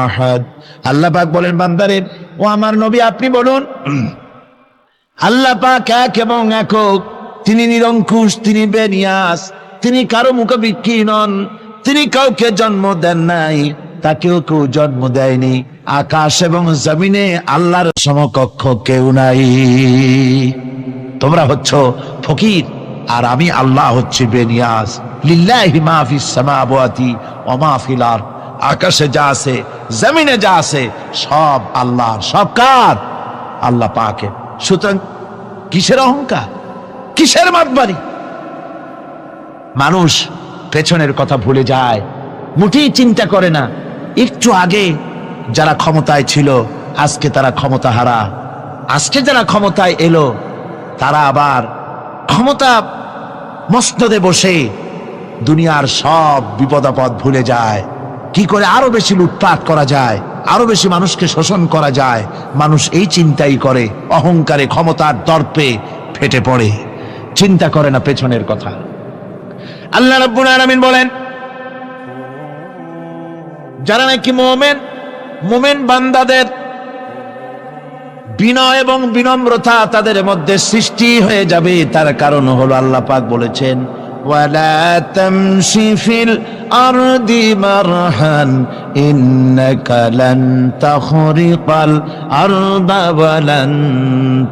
আহাদ। আল্লাহ পাক বলেন, বান্দারে ও আমার নবী আপনি বলুন, আল্লাহ পাক এক এবং একক, তিনি নিরঙ্কুশ, তিনি বেনিয়াস, তিনি কারো মুখাপেক্ষী নন, তিনি কাউকে জন্ম দেন নাই, তাকেও কেউ জন্ম দেয়নি। আকাশ এবং জমিনে আল্লাহর সমকক্ষ কেউ নাই। তোমরা হচ্ছ ফকির আর আমি আল্লাহ হচ্ছে বেনিয়াস। লিল্লাহি মা ফিস সামাওয়াতি ওয়া মা ফিল আরদ, আকাশে যা আছে, জমিনে যা আছে, সব আল্লাহর। সব কার? আল্লাহ পাকের। সুতরাং কিসের অহংকার, কিসের মাতবাড়ি? মানুষ পেছনের কথা ভুলে যায়, মোটেই চিন্তা করে না। একটু আগে যারা ক্ষমতায় ছিল আজকে তারা ক্ষমতা হারা, আজকে যারা ক্ষমতায় এলো তারা আবার ক্ষমতা মসনদে বসে দুনিয়ার সব বিপদ আপদ ভুলে যায়। কি করে আরো বেশি লুটপাট করা যায়, আরো বেশি মানুষকে শোষণ করা যায়, মানুষ এই চিন্তাই করে। অহংকারে, ক্ষমতার দর্পে ফেটে পড়ে, চিন্তা করে না পেছনের কথা। আল্লাহ রাব্বুল আলামিন বলেন, যারা নাকি মুমিন বান্দাদের বিনয় এবং বিনম্রতা তাদের মধ্যে সৃষ্টি হয়ে যাবে, তার কারণ হলো আল্লাহ পাক বলেছেন ولا تمش في الأرض مرحا إنك لن تخرق الأرض ولن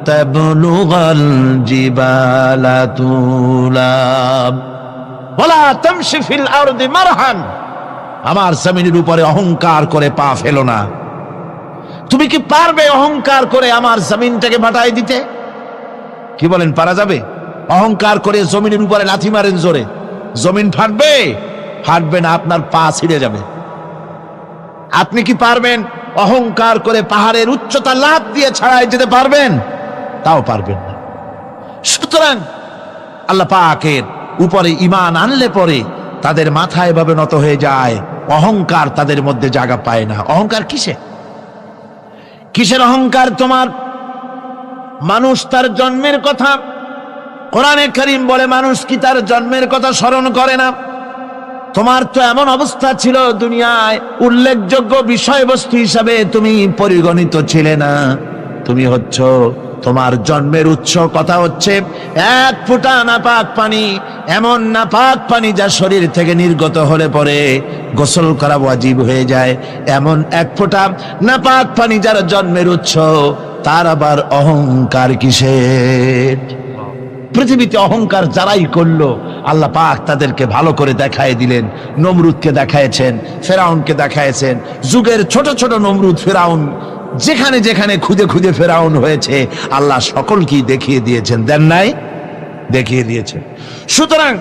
تبلغ الجبال طولا ولا تمش في الأرض مرحا আমার জমিনের উপরে অহংকার করে পা ফেলো না। তুমি কি পারবে অহংকার করে আমার জমিনটাকে ফাটাই দিতে? কি বলেন, পারা যাবে? অহংকার করে জমিনের উপরে লাথি মারেন জোরে, জমিন ফাটবে? ফাটবে না, আপনার পা ছিঁড়ে যাবে। আপনি কি পারবেন অহংকার করে পাহাড়ের উচ্চতা লাফ দিয়ে ছাড়াই যেতে পারবেন? তাও পারবেন না। সুতরাং আল্লাহ পাকের উপরে ঈমান আনলে পরে তাদের মাথা এভাবে নত হয়ে যায়, অহংকার তাদের মধ্যে জায়গা পায় না। অহংকার কিসের অহংকার তোমার? মানুষ তার জন্মের কথা, কোরআনে কারীম বলে মানুষ কি তার জন্মের কথা স্মরণ করে না? তোমার তো এমন অবস্থা ছিল, দুনিয়ায় উল্লেখযোগ্য বিষয়বস্তু হিসাবে তুমি পরিগণিত ছিলে না। তুমি হচ্ছ, তোমার জন্মের উৎস কথা হচ্ছে এক ফোঁটা নাপাক পানি, এমন নাপাক পানি যা শরীর থেকে নির্গত হলে পরে গোসল করা ওয়াজিব হয়ে যায়, এমন এক ফোঁটা নাপাক পানি যার জন্মের উৎস, তার আবার অহংকার কিসের? পৃথিবীতে অহংকার যারাই করলো আল্লাহ পাক তাদেরকে ভালো করে দেখায় দিলেন। নমরুদকে দেখায়ছেন, ফেরাউনকে দেখায়ছেন, যুগের ছোট ছোট নমরুদ ফেরাউন যেখানে যেখানে খুদে খুদে ফেরাউন হয়েছে আল্লাহ সকলকেই দেখিয়ে দিয়েছেন, দেন নাই? দেখিয়ে দিয়েছেন। সুতরাং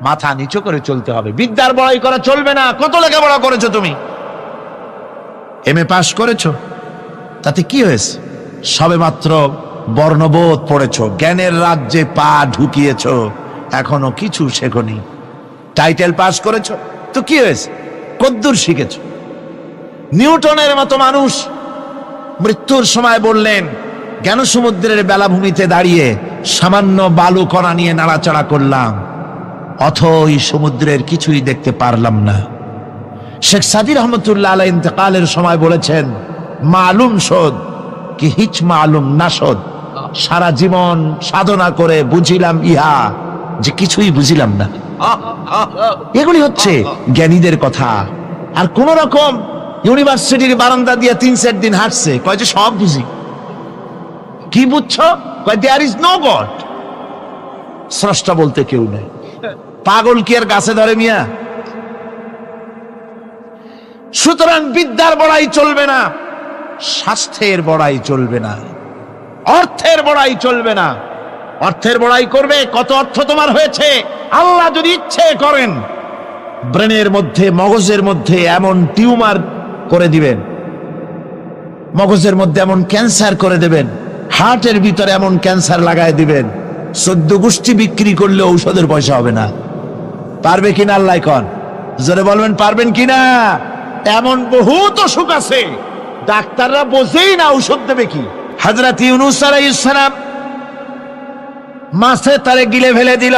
মাথা নিচু করে চলতে হবে, বিদ্যার বড়াই করা চলবে না। কত লেখাপড়া করেছো তুমি? এমএ পাস করেছো, তাতে কি হয়েছে? সবে মাত্র বর্ণবোধ পড়েছো, জ্ঞানের রাজ্যে পা ঢুকিয়েছো, এখনো কিছু শেখনি। টাইটেল পাস করেছো, তো কি হয়েছে? কদ্দুর শিখেছো? নিউটনের মতো মানুষ মৃত্যুর সময় বললেন, জ্ঞান সমুদ্রের বেলাভূমিতে দাঁড়িয়ে সামান্য বালু কণা নিয়ে নাড়াচাড়া করলাম, অথই সমুদ্রের কিছুই দেখতে পারলাম না। শেখ সাদী রহমতুল্লাহ আলাইহি ইন্তেকালের সময় বলেছেন, মালুম শোধ কি হিচ মালুম না শোধ, সারা জীবন সাধনা করে বুঝিলাম ইহা, যে কিছুই বুঝিলাম না। এগুলি হচ্ছে জ্ঞানীদের কথা। আর কোন রকম ইউনিভার্সিটির বারান্দা দিয়ে 3-4 দিন হাঁটছে, কয় যে সব বুঝি। কি বুঝছো? কয় দেয়ার ইজ নো গড, স্রষ্টা বলতে কেউ নেই। পাগল কি আর গাছে ধরে মিয়া? সুতরাং বিদ্যার বড়াই চলবে না, স্বাস্থ্যের বড়াই চলবে না, অর্থের বড়াই চলবে না। অর্থের বড়াই করবে, কত অর্থ তোমার হয়েছে? আল্লাহ যদি ইচ্ছে করেন ব্রেনের মধ্যে, মগজের মধ্যে এমন টিউমার করে দিবেন, মগজের মধ্যে এমন ক্যান্সার করে দেবেন, হার্টের ভিতরে এমন ক্যান্সার লাগায় দিবেন, 14 গোষ্ঠী বিক্রি করলে ঔষধের পয়সা হবে না। পারবে কিনা আল্লাহ কন? জোরে বলবেন, পারবেন কিনা? এমন বহুত অসুখ আছে ডাক্তাররা বোঝেই না ঔষধ দেবে কি। হযরত ইউনূস আলাইহিস সালাম মাছে তারে গিলে ফেলে দিল,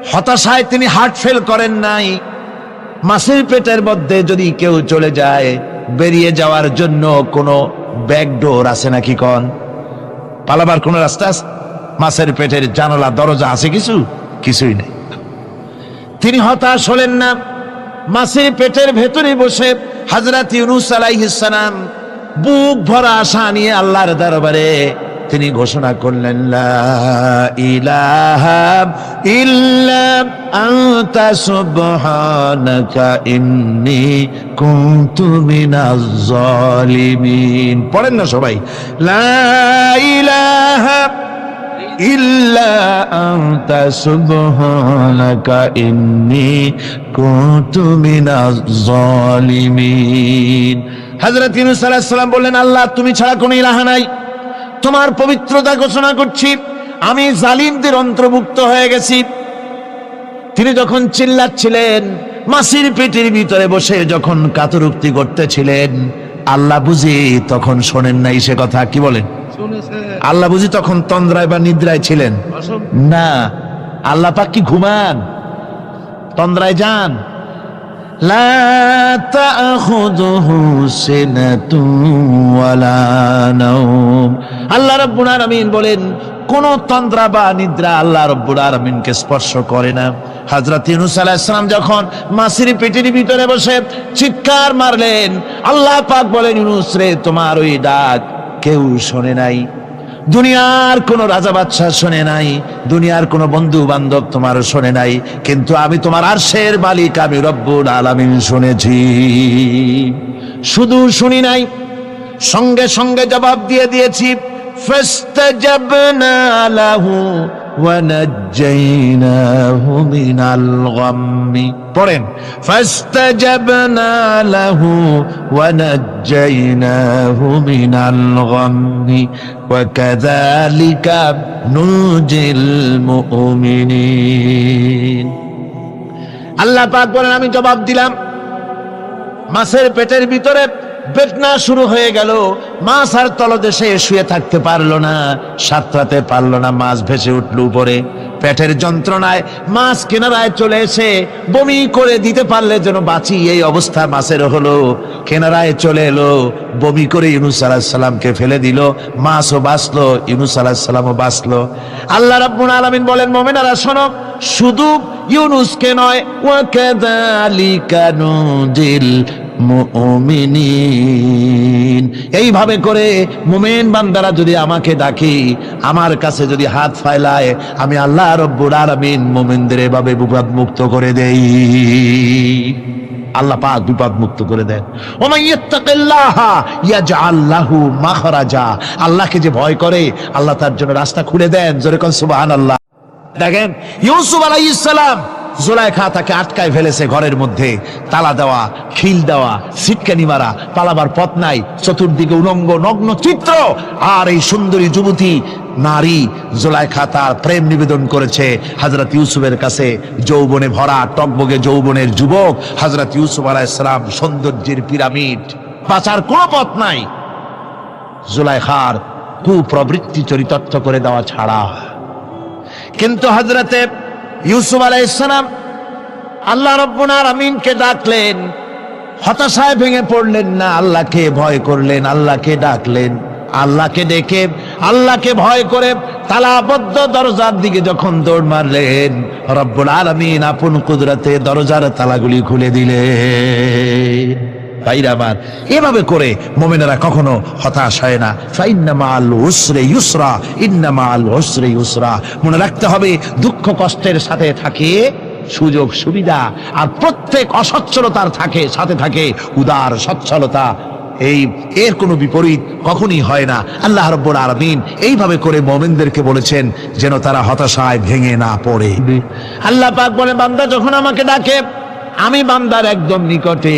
হতাশায় তিনি হার্ট ফেল করেন নাই। মাছের পেটের মধ্যে যদি কেউ চলে যায়, বেরিয়ে যাওয়ার জন্য কোনো ব্যাকডোর আছে নাকি কন? পালাবার কোন রাস্তা আছে? মাছের পেটের জানালা দরজা আছে কিছু? কিছুই নেই। তিনি হতাশ হলেন না, মাছের পেটের ভেতরে বসে হযরত ইউনূস আলাইহিস সালাম বুক ভরা আশা নিয়ে আল্লাহর দরবারে তিনি ঘোষণা করলেন, লা ইলাহা ইল্লা আনতা সুবহানাকা ইন্নী কুনতু মিনাজ জালিমিন। পড়েন না সবাই, লা ইলাহা ইল্লা আনতা সুবহানাকা ইন্নী কুনতু মিনাজ জালিমিন। হযরত ইউনূস আলাইহিস সালাম বললেন, আল্লাহ তুমি ছাড়া কোনো ইলাহ নাই, তোমার পবিত্রতা ঘোষণা করছি, আমি জালিমদের অন্তর্ভুক্ত হয়ে গেছি। তিনি যখন চিল্লাচ্ছিলেন, মাছের পেটের ভিতরে বসে যখন কাতরুক্তি করতেছিলেন, আল্লাহ বুঝি তখন শোনেন নাই সে কথা? কি বলেন? আল্লাহ বুঝি তখন তন্দ্রায় বা নিদ্রায় ছিলেন? না, আল্লাহ পাক কি ঘুমান? তন্দ্রায় যান? লা তাখুযুহু সিনাতুন ওয়ালা নাওম। আল্লাহ রাব্বুল আলামিন বলেন কোন তন্দ্রা বা নিদ্রা আল্লাহ রাব্বুল আলামিনকে স্পর্শ করে না। হযরত ইউনূস আলাইহিস সালাম যখন মাছের পেটের ভিতরে বসে চিৎকার মারলেন, আল্লাহ পাক বলেন, ইউনূস রে, তোমার ওই ডাক কেউ শোনে নাই, দুনিয়ার কোন রাজা বাদশাহ শোনে নাই, দুনিয়ার কোন বন্ধু বান্ধব তোমার শোনে নাই, কিন্তু আমি তোমার আরশের মালিক আমি রব্বুল আলামিন শুনেছি। শুধু শুনি নাই, সঙ্গে সঙ্গে জবাব দিয়ে দিয়েছি। ফাস্তাজাবনা লাহু ওয়া নাজ্জাইনাহু মিনাল গাম্মি। পড়েন, ফাস্তাজাবনা লাহু ওয়া নাজ্জাইনাহু মিনাল গাম্মি ওয়া কাযালিকা নুজিল মুমিনিন। আল্লাহ পাক বলেন, আমি জবাব দিলাম। মাছের পেটের ভিতরে বেদনা শুরু হয়ে গেল, মাছ আর তলদেশে শুয়ে থাকতে পারলো না, সাঁতরাতে পারলো না, মাছ ভেসে উঠলো উপরে। পেটের যন্ত্রণায় মাছ কিনারায় চলে এসে বমি করে দিতে পারলে যেন বাঁচি, এই অবস্থা মাছের হলো। কিনারায় চলে এলো, বমি করে ইউনূস আলাইহিস সালামকে ফেলে দিল, মাছও বাঁচলো, ইউনূস আলাইহিস সালামও বাঁচলো। আল্লাহ রাব্বুল আলামিন বলেন, মুমিনেরা শোনো, শুধু ইউনূসকে নয়, ওয়া কাযালিকা নুজিল মুমিনিন, এইভাবে করে মুমিন বান্দারা যদি আমাকে ডাকে, আমার কাছে যদি হাত ফাইলায়, আমি আল্লাহ রব্বুল আলামিন মুমিনদের এভাবে বিপদ মুক্ত করে দেই। আল্লাহ পাক বিপদ মুক্ত করে দেন। ওয়া মান ইয়াত্তাকিল্লাহা ইয়াজআল লাহু মাখরাজা, আল্লাহকে যে ভয় করে আল্লাহ তার জন্য রাস্তা খুলে দেন। জোরে কোন সুবহানাল্লাহ। দেখেন, ইউসুফ আলাইহিস সালাম, জুলাইখা তাকে আটকায় ফেলেছে ঘরের মধ্যে, তালা দেওয়া, খিল দেওয়া, সিটকানি মারা, পালাবার পথ নাই, চতুর্দিকে উলঙ্গ নগ্ন চিত্র। আর এই সুন্দরী যুবতী নারী জুলাইখা তার প্রেম নিবেদন করেছে হযরত ইউসুফের কাছে। যৌবনে ভরা টকবগে যৌবনের যুবক হযরত ইউসুফ আলাইহিস সালাম, সৌন্দর্যের পিরামিড, বাঁচার কোনো পথ নাই জুলাইখার কুপ্রবৃত্তি চরিতার্থ করে দেওয়া ছাড়া। কিন্তু হযরতে ইউসুফ আলাইহিস সালাম আল্লাহ রাব্বুল আলামিনকে ডাকলেন, হতাশায় ভেঙে পড়লেন না, আল্লাহকে ভয় করলেন, আল্লাহকে ডাকলেন। আল্লাহকে ডেকে, আল্লাহকে ভয় করে তালাবদ্ধ দরজার দিকে যখন দৌড় মারলেন, রব্বুল আলামিন আপন কুদরতে দরজার তালাগুলি খুলে দিলেন। ভাইরা আমার, এভাবে করে মুমিনেরা কখনো হতাশ হয় না। ফাইন্না মাআল উসরি ইউসরা, ইন্না মাআল উসরি ইউসরা। মনে রাখতে হবে, দুঃখ কষ্টের সাথে থাকে সুযোগ সুবিধা, আর প্রত্যেক অসচ্ছলতার সাথে থাকে উদার সচ্ছলতা। এর কোনো বিপরীত কখনই হয় না। আল্লাহ রাব্বুল আলামিন এইভাবে করে মুমিনদেরকে বলেছেন যেন তারা হতাশায় ভেঙে না পড়ে। আল্লাহ পাক বলে, বান্দা যখন আমাকে ডাকে, আমি বান্দার একদম নিকটে,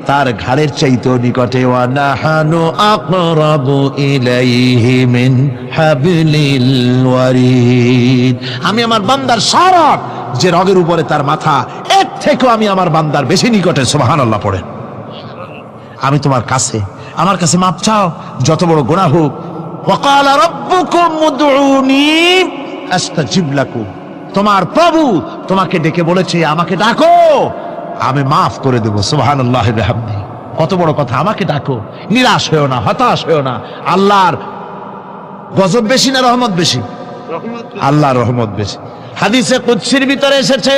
তার ঘাড়ের চাইতেও নিকটে। ওয়া নাহানু আকরাবু ইলাইহি মিন হাবলিল ওয়ারিদ। আমি আমার বান্দার সারাত যে রগের উপরে তার মাথা, এর থেকেও আমি আমার বান্দার বেশি নিকটে। সুবহানাল্লাহ পড়েন। আমি তোমার কাছে, আমার কাছে মাপ চাও, যত বড় গুনাহ হোক। ওয়া ক্বালা রাব্বুকুম উদউনি আস্তাজিব লাকুম। তোমার প্রভু তোমাকে ডেকে বলেছে, আমাকে ডাকো, আমি মাফ করে দেবো। সুবহানাল্লাহি ওয়া বিহামদিহি। কত বড় কথা, আমাকে ডাকো, নিরাশ হয়েও না, হতাশ হয়েও না। আল্লাহর গজব বেশি না রহমত বেশি? আল্লাহর রহমত বেশি। হাদিসে কুদসির ভিতরে এসেছে,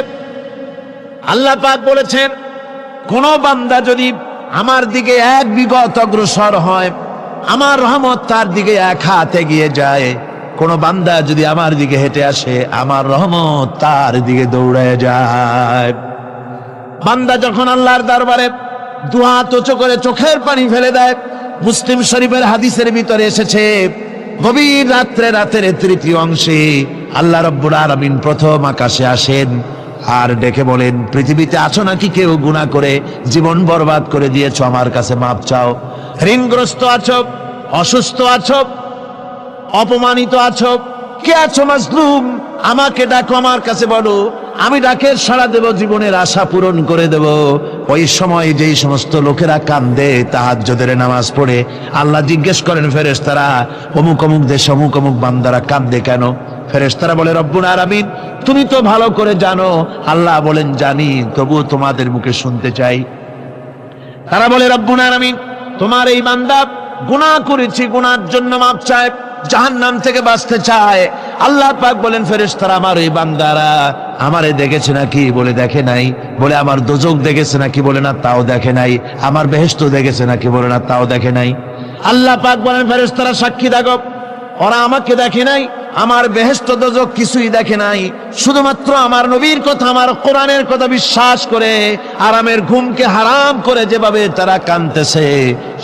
আল্লাহ পাক বলেছেন, কোন বান্দা যদি আমার দিকে এক বিগত অগ্রসর হয়, আমার রহমত তার দিকে এক হাত এগিয়ে যায়। কোন বান্দা যদি আমার দিকে হেঁটে আসে, আমার রহমত তার দিকে দৌড়ে যায়। বান্দা যখন আল্লাহর দরবারে দুহাত উঁচু করে চোখের পানি ফেলে দেয়, মুসলিম শরীফের হাদিসের ভিতরে এসেছে, গভীর রাত্রে, রাতের তৃতীয় অংশে আল্লাহ রাব্বুল আলামিন প্রথম আকাশে আসেন আর ডেকে বলেন, পৃথিবীতে আছো নাকি কেউ গুনাহ করে জীবন বরবাদ করে দিয়েছো, আমার কাছে মাপ চাও। ঋণগ্রস্ত আছো, অসুস্থ আছো, অপমানিত আছো, কে আছো মাজলুম, আমাকে ডাকো, আমার কাছে বলো, আমি ডাকের সাড়া দেব, জীবনের আশা পূরণ করে দেব। ওই সময় যেই সমস্ত লোকেরা কান্দে তাহাজ্জুদের নামাজ পড়ে, আল্লাহ জিজ্ঞেস করেন ফেরেশতারা, অমুক অমুক দেশ অমুক অমুক বান্দারা কান্দে কেন? ফেরেশতারা বলে রব্বুল আলামিন তুমি তো ভালো করে জানো। আল্লাহ বলেন জানি, তবুও তোমাদের মুখে শুনতে চাই। তারা বলে রব্বুল আলামিন তোমার এই বান্দা গুনাহ করেছে, গুনার জন্য মাপ চায়, জাহান্নাম থেকে বাঁচতে চায়। আল্লাহ পাক বলেন ফেরেশতারা আমার এই বান্দারা আমারে দেখেছে নাকি? বলে দেখে নাই। বলে আমার দোজখ দেখেছে নাকি? বলে না, তাও দেখে নাই। আমার বেহেশত দেখেছে নাকি? বলে না, তাও দেখে নাই। আল্লাহ পাক বলেন ফেরেশতারা সাক্ষী থাকো, ওরা আমাকে দেখে নাই, আমার বেহেশত দোজখ কিছুই দেখে নাই, শুধুমাত্র আমার নবীর কথা, আমার কোরআনের কথা বিশ্বাস করে আরামের ঘুমকে হারাম করে যেভাবে তারা কাঁদতেছে,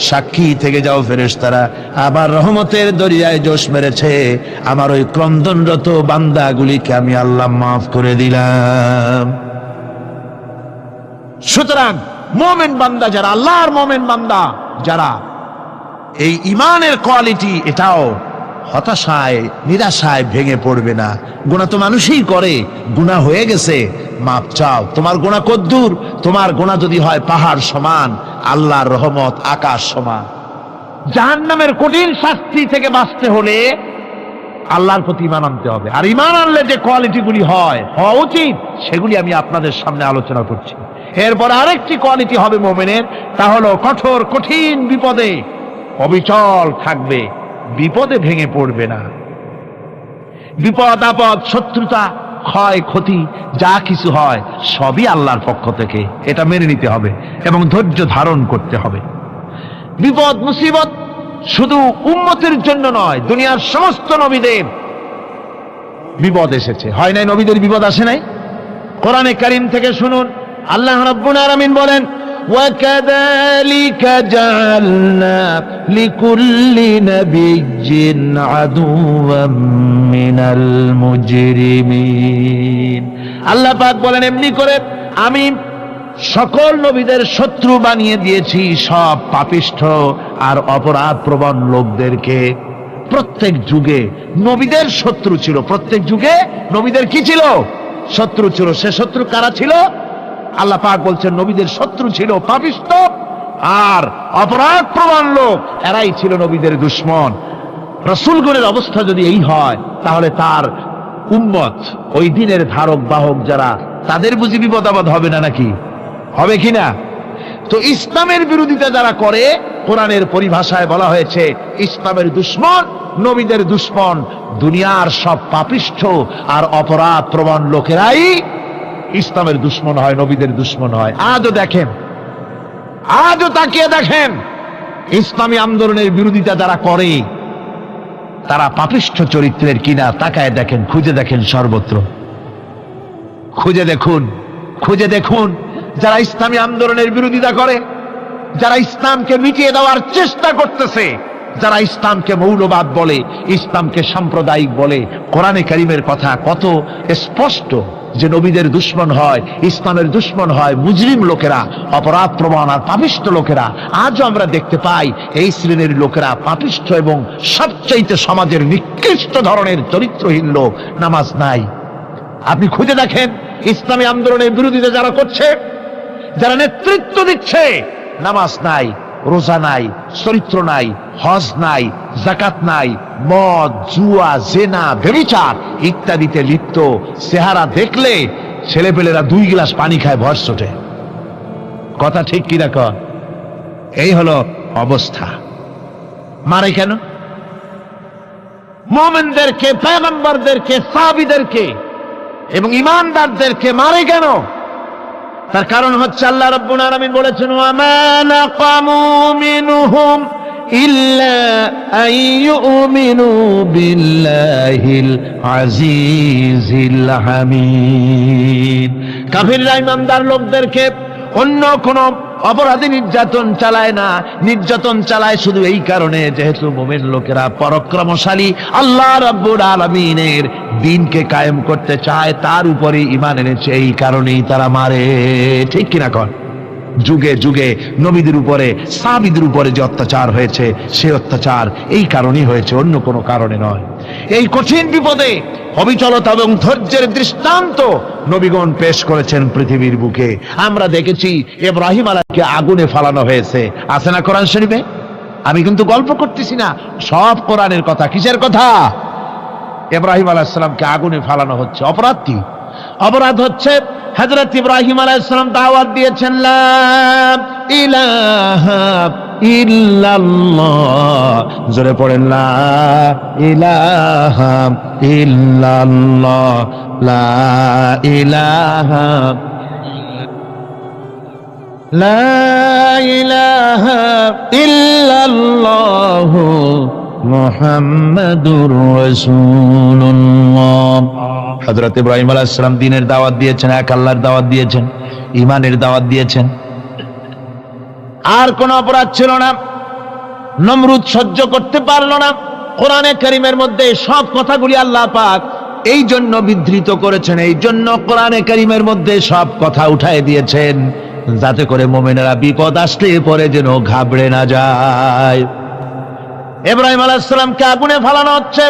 সাক্ষী থেকে যাও ফেরেশতারা। আবার রহমতের দরিয়ায় জোশ মেরেছে আমার ওই ক্রন্দনরত বান্দাগুলিকে আমি আল্লাহ মাফ করে দিলাম। সুতরাং মুমিন বান্দা যারা, আল্লাহর মুমিন বান্দা যারা, এই ইমানের কোয়ালিটি, এটাও হতাশায় নিরাশায় ভেঙে পড়বে না। গুনাহ তো মানুষই করে, গুনাহ হয়ে গেছে, মাপ চাও। তোমার গুনাহ কদ্দুর? তোমার গুনাহ যদি হয় পাহাড় সমান, আল্লাহর রহমত আকাশ সমান। জাহান্নামের কঠিন শাস্তি থেকে বাঁচতে হলে আল্লাহর প্রতি ঈমান আনতে হবে। আর ঈমান আনলে যে কোয়ালিটিগুলি হওয়া উচিত, সেগুলি আমি আপনাদের সামনে আলোচনা করছি। এরপর আরেকটি কোয়ালিটি হবে মুমিনের, তা হলো কঠোর কঠিন বিপদে অবিচল থাকবে, বিপদে ভেঙে পড়বে না। বিপদ আপদ, শত্রুতা, ক্ষয় ক্ষতি যা কিছু হয় সবই আল্লাহর পক্ষ থেকে, এটা মেনে নিতে হবে এবং ধৈর্য ধারণ করতে হবে। বিপদ মুসিবত শুধু উম্মতের জন্য নয়, দুনিয়ার সমস্ত নবীদের বিপদ এসেছে, হয় নাই? নবীদের বিপদ আসে নাই? কোরআনে কারীম থেকে শুনুন, আল্লাহ রাব্বুল আলামিন বলেন وَكَذَلِكَ جَعَلْنَا لِكُلِّ نَبِيٍّ عَدُوًّا مِنَ الْمُجْرِمِينَ। আল্লাহ পাক বলেন এমনি করে আমি সকল নবীদের শত্রু বানিয়ে দিয়েছি সব পাপিষ্ঠ আর অপরাধ প্রবণ লোকদেরকে। প্রত্যেক যুগে নবীদের শত্রু ছিল, প্রত্যেক যুগে নবীদের কি ছিল? শত্রু ছিল। সে শত্রু কারা ছিল? আল্লাহ পাক বলছেন নবীদের শত্রু ছিল পাপিষ্ঠ আর অপরাধ প্রবণ লোক, এরাই ছিল নবীদের দুশমন। রাসূলগণের অবস্থা যদি এই হয়, তাহলে তার উম্মত, ওই দিনের ধারক বাহক যারা, তাদের বুঝি বিপদ আপদ হবে না? নাকি হবে কিনা? তো ইসলামের বিরোধিতা যারা করে, কোরআনের পরিভাষায় বলা হয়েছে ইসলামের দুশমন, নবীদের দুশমন। দুনিয়ার সব পাপিষ্ঠ আর অপরাধ প্রবণ লোকেরাই ইসলামের দুশমন হয়, নবীদের দুশমন হয়। আজও দেখেন, আজও তাকিয়ে দেখেন, ইসলামী আন্দোলনের বিরোধিতা যারা করে তারা পাপিষ্ঠ চরিত্রের কিনা তাকায় দেখেন, খুঁজে দেখেন, সর্বত্র খুঁজে দেখুন, খুঁজে দেখুন। যারা ইসলামী আন্দোলনের বিরোধিতা করে, যারা ইসলামকে মিটিয়ে দেওয়ার চেষ্টা করতেছে, যারা ইসলামকে মৌলবাদ বলে, ইসলামকে সাম্প্রদায়িক বলে, কোরআনে কারীমের কথা কত স্পষ্ট যে নবীদের দুশমন হয়, ইসলামের দুশমন হয় মুজরিম লোকেরা, অপরাধ প্রবণ আর পাপিষ্ঠ লোকেরা। আজও আমরা দেখতে পাই এই শ্রেণীর লোকেরা পাপিষ্ঠ এবং সবচাইতে সমাজের নিকৃষ্ট ধরনের চরিত্রহীন লোক। নামাজ নাই। আপনি খুঁজে দেখেন ইসলামী আন্দোলনের বিরোধিতা যারা করছে, যারা নেতৃত্ব দিচ্ছে, নামাজ নাই, রোজা নাই, চরিত্র নাই, হজ নাই, যাকাত নাই, মদ, জুয়া, জেনা, ব্যভিচার ইত্যাদিতে লিপ্ত। চেহারা দেখলে ছেলেপেলেরা 2 গ্লাস পানি খায় ভর ছোটে। কথা ঠিক কি দেখো? এই হলো অবস্থা। মারে কেন? মুমিনদেরকে, পয়গম্বরদেরকে, সাহাবীদেরকে এবং ঈমানদারদেরকে মারে কেন? তার কারণ হচ্ছে আল্লাহ রাব্বুল আলামিন বলেছেন ওয়ামা নাকামু মিনহুম ইল্লা আইয়ুমিনু বিল্লাহিল আজিজিল হামিদ। কাফিররা ঈমানদার লোকদেরকে অন্য কোন অপরাধী নির্যাতন চালায় না, নির্যাতন চালায় শুধু এই কারণে যেহেতু মুমিন লোকেরা পরাক্রমশালী, আল্লাহ রাব্বুল আলামিনের দ্বীনকে কায়েম করতে চায়, তার উপরে ঈমান এনেছে, এই কারণেই তারা মারে। ঠিক কিনা কর? যুগে যুগে নবীদের উপরে, সাহাবীদের উপরে যে অত্যাচার হয়েছে, সে অত্যাচার এই কারণেই হয়েছে, অন্য কোনো কারণে নয়। এই কঠিন বিপদে অবিচলতা এবং ধৈর্যের দৃষ্টান্ত নবীগণ পেশ করেছেন পৃথিবীর বুকে। আমরা দেখেছি ইব্রাহিম আলাইহিসসালামকে আগুনে ফালানো হয়েছে, আছে না কোরআন শরীফে? আমি কিন্তু গল্প করতেছি না, সব কোরআনের কথা। কিসের কথা? ইব্রাহিম আলাইহিস সালামকে আগুনে ফালানো হচ্ছে। অপরাধ কি? অপরাধ হচ্ছে হযরত ইব্রাহিম আলাইহিস সালাম দাওয়াত দিয়েছেন লা ইলাহা ইল্লাল্লাহ, জোরে পড়েন লা ইলাহা ইল্লাল্লাহ, লা ইলাহা লা ইলাহা ইল্লাল্লাহ মুহাম্মাদুর রাসূলুল্লাহ। হযরত ইব্রাহিম আলাইহিস সালাম দ্বীনের দাওয়াত দিয়েছেন, এক আল্লাহর দাওয়াত দিয়েছেন, ঈমানের দাওয়াত দিয়েছেন। আর কোন অপরাধ ছিল না। নমরুদ সহ্য করতে পারল না। কোরআনে কারীমের মধ্যে সব কথাগুলি আল্লাহ পাক এই জন্য বিধৃত করেছেন, এই জন্য কোরআনে কারীমের মধ্যে সব কথা উঠায় দিয়েছেন, যাতে করে মুমিনেরা বিপদ আসলে পরে যেন ঘাবড়ে না যায়। ইব্রাহিম আলাইহিস সালামকে আগুনে ফেলানো হচ্ছে।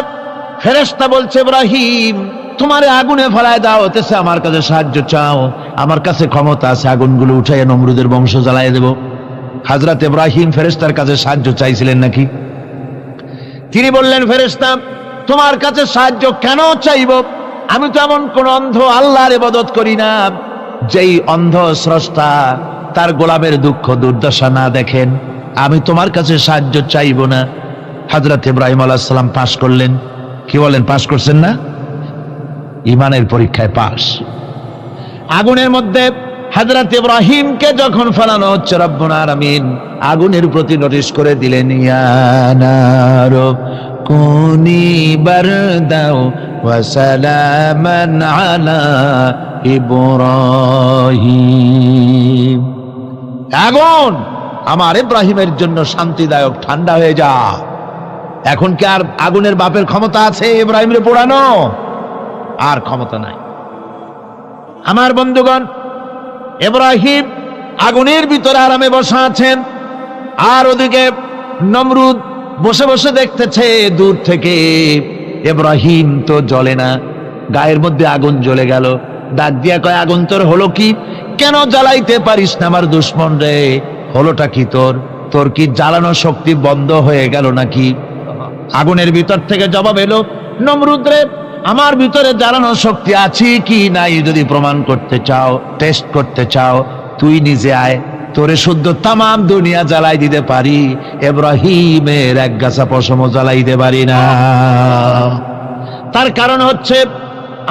ফেরেশতা বলছে, ইব্রাহিম তোমারে আগুনে ফেলায় দাও হতেছে, আমার কাছে সাহায্য চাও, আমার কাছে ক্ষমতা আছে, আগুনগুলো উঠাইয়া নমরুদের বংশ জ্বালাইয়া দেব। হযরত ইব্রাহিম ফেরেশতার কাছে সাহায্য চাইছিলেন নাকি? তিনি বললেন, ফেরেশতা তোমার কাছে সাহায্য কেন চাইব? আমি তো এমন কোন অন্ধ আল্লাহর ইবাদত করি না যেই অন্ধ স্রষ্টা তার গোলামের দুঃখ দুর্দশা না দেখেন। আমি তোমার কাছে সাহায্য চাইব না। হযরত ইব্রাহিম আলাইহিস সালাম পাশ করলেন। কি বলেন, পাশ করছেন না? ঈমানের পরীক্ষায় পাশ। আগুনের মধ্যে হযরত ইব্রাহিমকে যখন ফেলানো হচ্ছে, রব্বুল আলামিন আগুনের প্রতি নোটিশ করে দিলেন, ইয়া নারু কুনি বারদাও ওয়া সালামান আলা ইব্রাহিম। আগুন আমার ইব্রাহিমের জন্য শান্তিদায়ক, ঠান্ডা হয়ে যা। এখন কি আর আগুনের বাপের ক্ষমতা আছে ইব্রাহিমরে পোড়ানো? আর ক্ষমতা নাই। আমার বন্ধুগণ, ইব্রাহিম আগুনের ভিতরে আরামে বসা আছেন, আর ওদিকে নমরুদ বসে বসে দেখতেছে দূর থেকে। ইব্রাহিম তো জ্বলে না, গায়ের মধ্যে আগুন জ্বলে গেল। ডাক দিয়া কয়, আগুন তোর হলো কি? কেন জ্বালাইতে পারিস না আমার দুশ্মন রে? হলোটা কি তোর? তোর কি জ্বালানো শক্তি বন্ধ হয়ে গেল নাকি? আগুনের ভিতর থেকে জবাব এলো, নমরুদ রে, আমার ভিতরে জ্বালানো শক্তি আছে কি নাই যদি প্রমাণ করতে চাও, টেস্ট করতে চাও, তুই নিজে আয়, তোরে শুদ্ধ তামাম দুনিয়া জ্বালাই দিতে পারি, ইব্রাহিমের এক গাছা পশমও জ্বালাই দিতে পারি না। তার কারণ হচ্ছে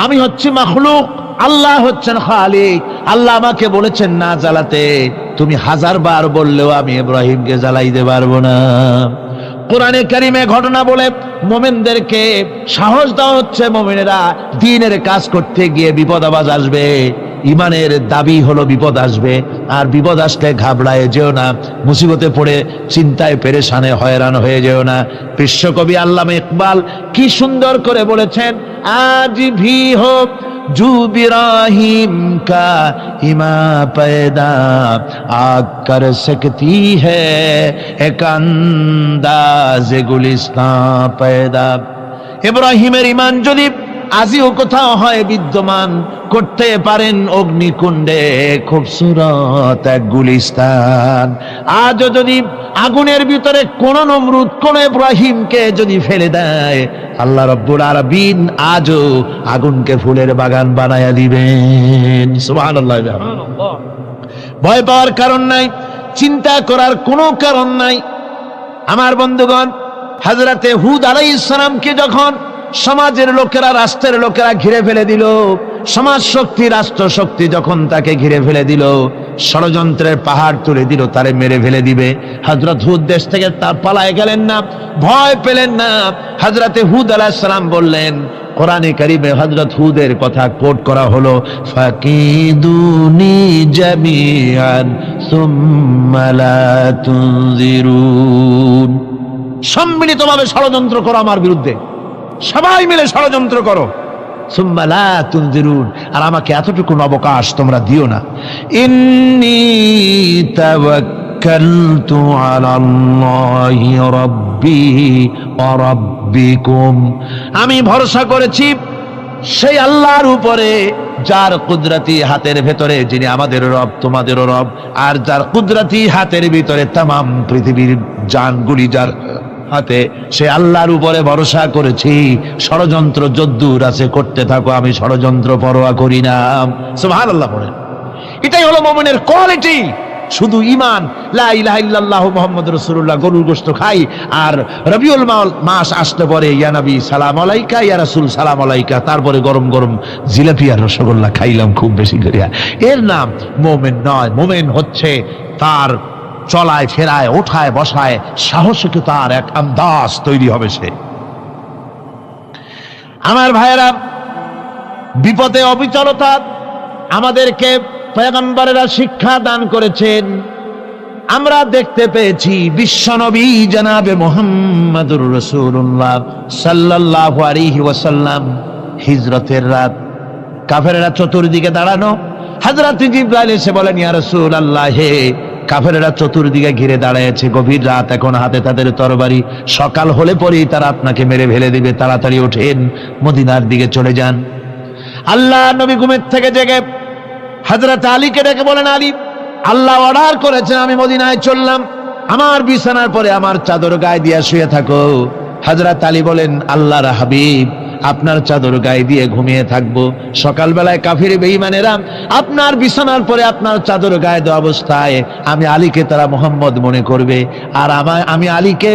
আমি হচ্ছি মাখলুক, আল্লাহ হচ্ছেন খালিক। আল্লাহ আমাকে বলেছেন না জ্বালাতে, তুমি 1000 বার বললেও আমি ইব্রাহিমকে জ্বালাইতে পারবো না। কোরআনে কারিমে ঘটনা বলে মুমিনদেরকে সাহস দেওয়া হচ্ছে, মুমিনেরা দ্বীনের কাজ করতে গিয়ে বিপদ আবাজ আসবে, ইমানের দাবি হলো বিপদ আসবে, আর বিপদ আসলে ঘাবড়ায় যেও না, মুসিবতে পড়ে চিন্তায় পেরেশানে হয়রান হয়ে যেও না। বিশ্বকবি আল্লামা ইকবাল কি সুন্দর করে বলেছেন, আজ ভি হোক জু ইব্রাহিম কা ইমা पैदा आग कर सकती है एक अंदाज गुलिस्तां पैदा। ইব্রাহিমের ঈমান যদি আজিও কোথাও হয় বিদ্যমান, করতে পারেন অগ্নিকুণ্ডে খুবসুরত এক গুলিস্তান। আজও যদি আগুনের ভিতরে কোন নমরুদ কোন ইব্রাহিমকে যদি ফেলে দেয়, আল্লাহ রাব্বুল আলামিন আজও আগুনকে ফুলের বাগান বানায়া দিবেন। সুবহানাল্লাহ। ভয় পাওয়ার কারণ নাই, চিন্তা করার কোনো কারণ নাই। আমার বন্ধুগণ, হযরতে হুদ আলাইহিস সালামকে যখন সমাজের লোকেরা, রাষ্ট্রের লোকেরা ঘিরে ফেলে দিল, সমাজ শক্তি, রাষ্ট্র শক্তি যখন তাকে ঘিরে ফেলে দিল, ষড়যন্ত্রের পাহাড় তুলে দিল, তারে মেরে ফেলে দিবে, হযরত হুদ দেশ থেকে তা পালায় গেলেন না, ভয় পেলেন না। হযরতে হুদ আলাইহিস সালাম বললেন, কোরআনে কারিমে হযরত হুদের কথা কোট করা হলো, ফাকিদুনি জামিআন সুম্মা লা তুনজিরুন। সম্মিলিতভাবে ষড়যন্ত্র করো আমার বিরুদ্ধে, সবাই মিলে ষড়যন্ত্র করো, সুম্মা লা তুনজিরুন, আর আমাকে এতটুকু অবকাশ তোমরা দিও না। ইন্নী তাওয়াক্কালতু আলাল্লাহি রাব্বি ওয়া রাব্বিকুম, আমি ভরসা করেছি সেই আল্লাহর উপরে যার কুদরতি হাতের ভেতরে, যিনি আমাদের রব তোমাদেরও রব, আর যার কুদরতি হাতের ভিতরে তামাম পৃথিবীর জানগুলি যার হাতে, সে আল্লাহর উপরে ভরসা করেছি। ষড়যন্ত্র যদ্দূর আছে করতে থাকো, আমি ষড়যন্ত্র পরোয়া করি না। সুবহানাল্লাহ পড়েন। এটাই হলো মুমিনের কোয়ালিটি। শুধু ঈমান, লা ইলাহা ইল্লাল্লাহু মুহাম্মাদুর রাসূলুল্লাহ, গরুর গোশত খাই, আর রবিউল মাস আসলে পরে ইয়া নবী সালাম আলাইকা, ইয়া রাসূল সালাম আলাইকা, তারপরে গরম গরম জিলাপি আর রসগোল্লা খাইলাম খুব বেশি করিয়া, এর নাম মুমিন নয়। মুমিন হচ্ছে তার চলায় ফেরায় ওঠায় বসায় সাহসিকতার এক আন্দাজ তৈরি হবে সে। আমার ভাইয়েরা, বিপদে অবিচলতা আমাদেরকে পয়গম্বরেরা শিক্ষা দান করেছেন। আমরা দেখতে পেয়েছি বিশ্বনবী জনাবে মুহাম্মদুর রাসূলুল্লাহ সাল্লাল্লাহু আলাইহি ওয়াসাল্লাম হিজরতের রাত, কাফেররা চতুর্দিকে দাঁড়ানো, হযরত জিবরাইল এসে বলেন, ইয়া রাসূলুল্লাহ, হে কাফেররা চতুর্দিকে ঘিরে দাঁড়িয়েছে, গভীর রাত, এখন হাতে তাদের তরবারি, সকাল হলে পরেই তারা আপনাকে মেরে ফেলে দিবে, তাড়াতাড়ি ওঠেন, মদিনার দিকে চলে যান। আল্লাহ নবী ঘুমের থেকে জেগে হযরত আলীকে ডেকে বলেন, আলী, আল্লাহ অর্ডার করেছেন, আমি মদিনায় চললাম, আমার বিছানার পরে আমার চাদর গায়ে দিয়ে শুয়ে থাকো। হযরত আলী বলেন, আল্লাহর হাবিব, আপনার চাদর গায়ে দিয়ে ঘুমিয়ে থাকবো, সকালবেলায় কাফির বেঈমানেরা আপনার বিছানার পরে আপনার চাদর গায়ে দেওয়া অবস্থায় আমি আলীকে তারা মুহাম্মদ মনে করবে, আর আমি আলীকে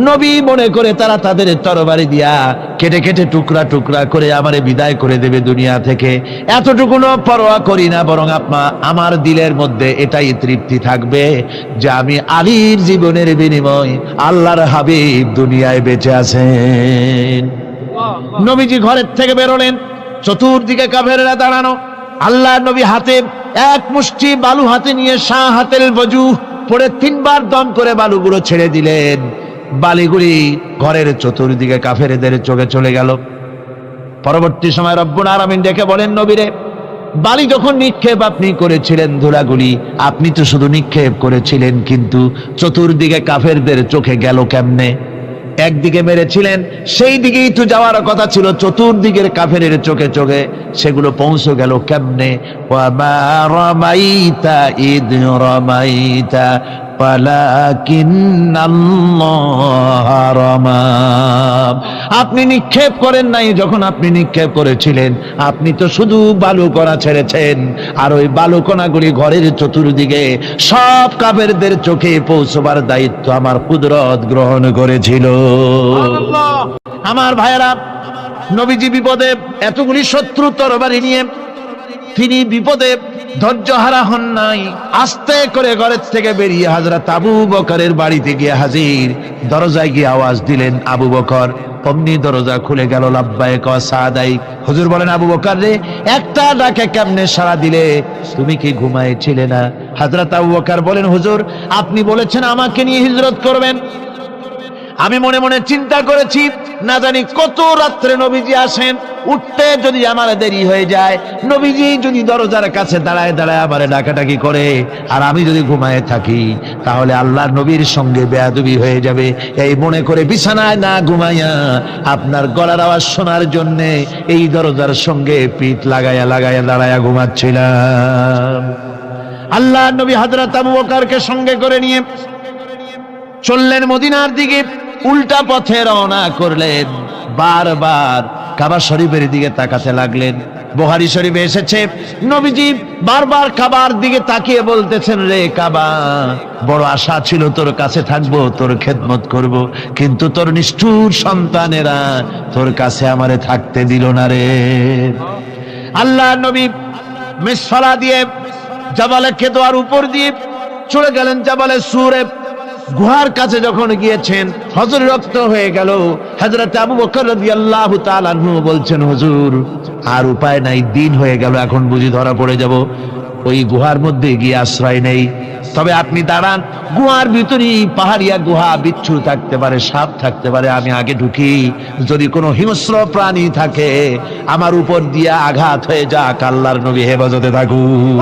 নবী মনে করে তারা তাদের তরবারি দিয়া কেটে কেটে টুকরা টুকরা করে আমারে বিদায় করে দেবে দুনিয়া থেকে। এতটুকুনো পরোয়া করি না, বরং আমার দিলের মধ্যে এটাই তৃপ্তি থাকবে যে আমি আলীর জীবনের বিনিময় আল্লাহর হাবিব দুনিয়ায় বেঁচে আছেন। নবীজি ঘরের থেকে বেরোলেন, চতুর্দিকে কাফেররা দাঁড়ানো, আল্লাহ নবী হাতে এক মুষ্টি বালু হাতে নিয়ে শাহাতেল বজু পড়ে তিনবার দম করে বালুগুলো ছেড়ে দিলেন। বালিগুলি ঘরের চতুর্দিকে কাফেরদের চোখে চলে গেল। পরবর্তী সময় রব্বুল আলামিন ডেকে বলেন, নবীরে, বালি যখন নিক্ষেপ আপনি করেছিলেন, ধুলাগুলি আপনি তো শুধু নিক্ষেপ করেছিলেন, কিন্তু চতুর্দিকে কাফেরদের চোখে গেল কেমনে? একদিকে মেরেছিলেন, সেই দিকেই তো যাওয়ার কথা ছিল, চতুর্দিকের কাফেরের চোখে চোখে সেগুলো পৌঁছে গেল কেমনে? ওয়ামা রামাইতা ইদ রামাইতা ওয়ালাকিন্নাল্লাহ রামা। আপনি নিক্ষেপ করেন নাই, যখন আপনি নিক্ষেপ করেছিলেন আপনি তো শুধু বালু কণা ছেড়েছেন, আর ওই বালু কণাগুলি ঘরের চতুর্দিকে সব কাফেরদের চোখে পৌঁছবার দায়িত্ব আমার কুদরত গ্রহণ করেছিল। আমার ভাইয়েরা, নবীজি বিপদে, এতগুলি শত্রু তরবারি নিয়ে তিনি বিপদে ধৈর্যহারা হন নাই, আস্তে করে ঘরের থেকে বেরিয়ে হযরত আবু বকরের বাড়িতে গিয়ে হাজির। দরজায় গিয়ে আওয়াজ দিলেন, আবু বকর। অমনি দরজা খুলে গেল, লাব্বাইক ওয়া সাদাইক। হুজুর বলেন, আবু বকর রে, একটা ডাকে কেমনে সাড়া দিলে? তুমি কি ঘুমাইছিলে না? হযরত আবু বকর বলেন, হুজুর, আপনি বলেছেন আমাকে নিয়ে হিজরত করবেন, আমি মনে মনে চিন্তা করেছি, না জানি কত রাত্রে নবীজি আসেন, উঠতে যদি আমার দেরি হয়ে যায়, নবীজি যদি দরজার কাছে দাঁড়ায় দাঁড়ায় আমারে ডাকাডাকি করে, আর আমি যদি ঘুমায় থাকি, তাহলে আল্লাহর নবীর সঙ্গে বেয়াদবি হয়ে যাবে। এই মনে করে বিছানায় না ঘুমাইয়া আপনার গলার আওয়াজ শোনার জন্য এই দরজার সঙ্গে পিঠ লাগাইয়া লাগাইয়া দাঁড়াইয়া ঘুমাচ্ছিলাম। আল্লাহর নবী হযরত আবু বকরকে সঙ্গে করে নিয়ে চললেন মদিনার দিকে, উল্টা পথে রওনা করলেন। বারবার কাবা শরীফের দিকে তাকাতে লাগলেন। বুখারী শরীফে এসেছে, নবীজি বারবার কাবার দিকে তাকিয়ে বলতেছেন, রে কাবা, বড় আশা ছিল তোর কাছে থাকবো, তোর খেদমত করব, কিন্তু তোর নিষ্ঠুর সন্তানেরা তোর কাছে আমারে থাকতে দিল না রে। আল্লাহ নবী মিসফালা দিয়ে জাবালে কেদোয়ার উপর দিয়ে চলে গেলেন জাবালে সুরে। গুহার কাছে যখন গিয়েছেন, হযরত রক্ত হয়ে গেল। হযরত আবু বকর রাদিয়াল্লাহু তাআলা আনহু বলছেন, হুজুর, আর উপায় নাই, দিন হয়ে গেল, এখন বুঝি ধরা পড়ে যাব, ওই গুহার মধ্যে গিয়ে আশ্রয় নেই। তবে আপনি দাঁড়ান, গুহার ভিতরেই পাহাড়িয়া গুহা, বিচ্ছু থাকতে পারে, সাপ থাকতে পারে, আমি আগে ঢুকি, যদি কোনো হিংস্র প্রাণী থাকে আমার উপর দিয়ে আঘাত হয়ে যাক, আল্লাহর নবী হেফাজতে থাকুন।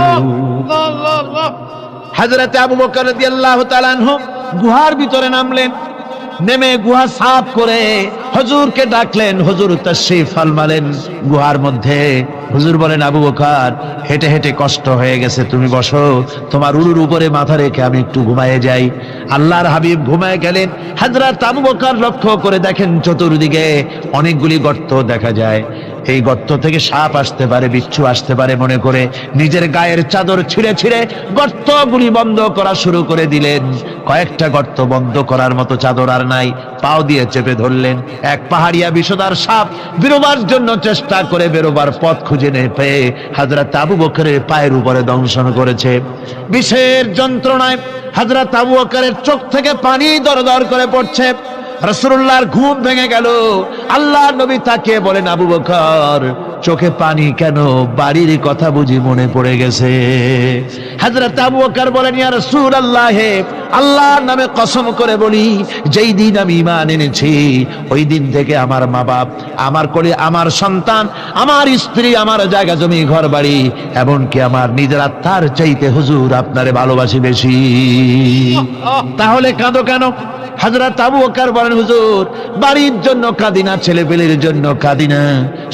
হযরত আবু বকর রাদিয়াল্লাহু তাআলা আনহু গুহার ভিতরে নামলেন। নেমে গুহা সাফ করে হুজুরকে ডাকলেন। হুজুর তাশরীফ ফরমালেন গুহার মধ্যে। হুজুর বলেন, আবু বকর, হেঁটে হেঁটে কষ্ট হয়ে গেছে, তুমি বসো, তোমার উরুর উপরে মাথা রেখে আমি একটু ঘুমায়ে যাই। আল্লাহর হাবিব ঘুমায় গেলেন। হযরত আবু বকর লক্ষ্য করে দেখেন চতুর্দিকে অনেকগুলি গর্ত দেখা যায়। এই গর্ত থেকে সাপ আসতে পারে, বিচ্ছু আসতে পারে মনে করে নিজের গায়ের চাদর ছিঁড়ে ছিঁড়ে গর্তগুলি বন্ধ করা শুরু করে দিলেন। কয়েকটা গর্ত বন্ধ করার মতো চাদর আর নাই, পাও দিয়ে চেপে ধরলেন। এক পাহাড়িয়া বিষধর সাপ বেরোবার জন্য চেষ্টা করে বেরোবার পথ খুঁজে না পেয়ে হযরত আবু বকরের পায়ের উপরে দংশন করেছে। বিষের যন্ত্রণায় হযরত আবু বকরের চোখ থেকে পানি দরদর করে পড়ছে। রাসূলুল্লাহর ঘুম ভেঙে গেল। আল্লাহর নবী তাকিয়ে বলেন, আবু বকর, চোখে পানি কেন? বাড়ির কথা বুঝি মনে পড়ে গেছে? হযরত আবু বকর বলেন, ইয়া রাসূলুল্লাহ, আল্লাহর নামে কসম করে বলি, যেই দিন আমি ঈমান এনেছি ওই দিন থেকে আমার মা বাপ, আমার কোলে আমার সন্তান, আমার স্ত্রী, আমার জায়গা জমি ঘর বাড়ি, এমনকি আমার নিজের আত্মার চাইতে হুজুর আপনারে ভালোবাসি বেশি। তাহলে কাঁদো কেন? হযরত আবু বকর বলেন, হুজুর, বাড়ির জন্য কাঁদি না, ছেলেপেলের জন্য কাঁদি না,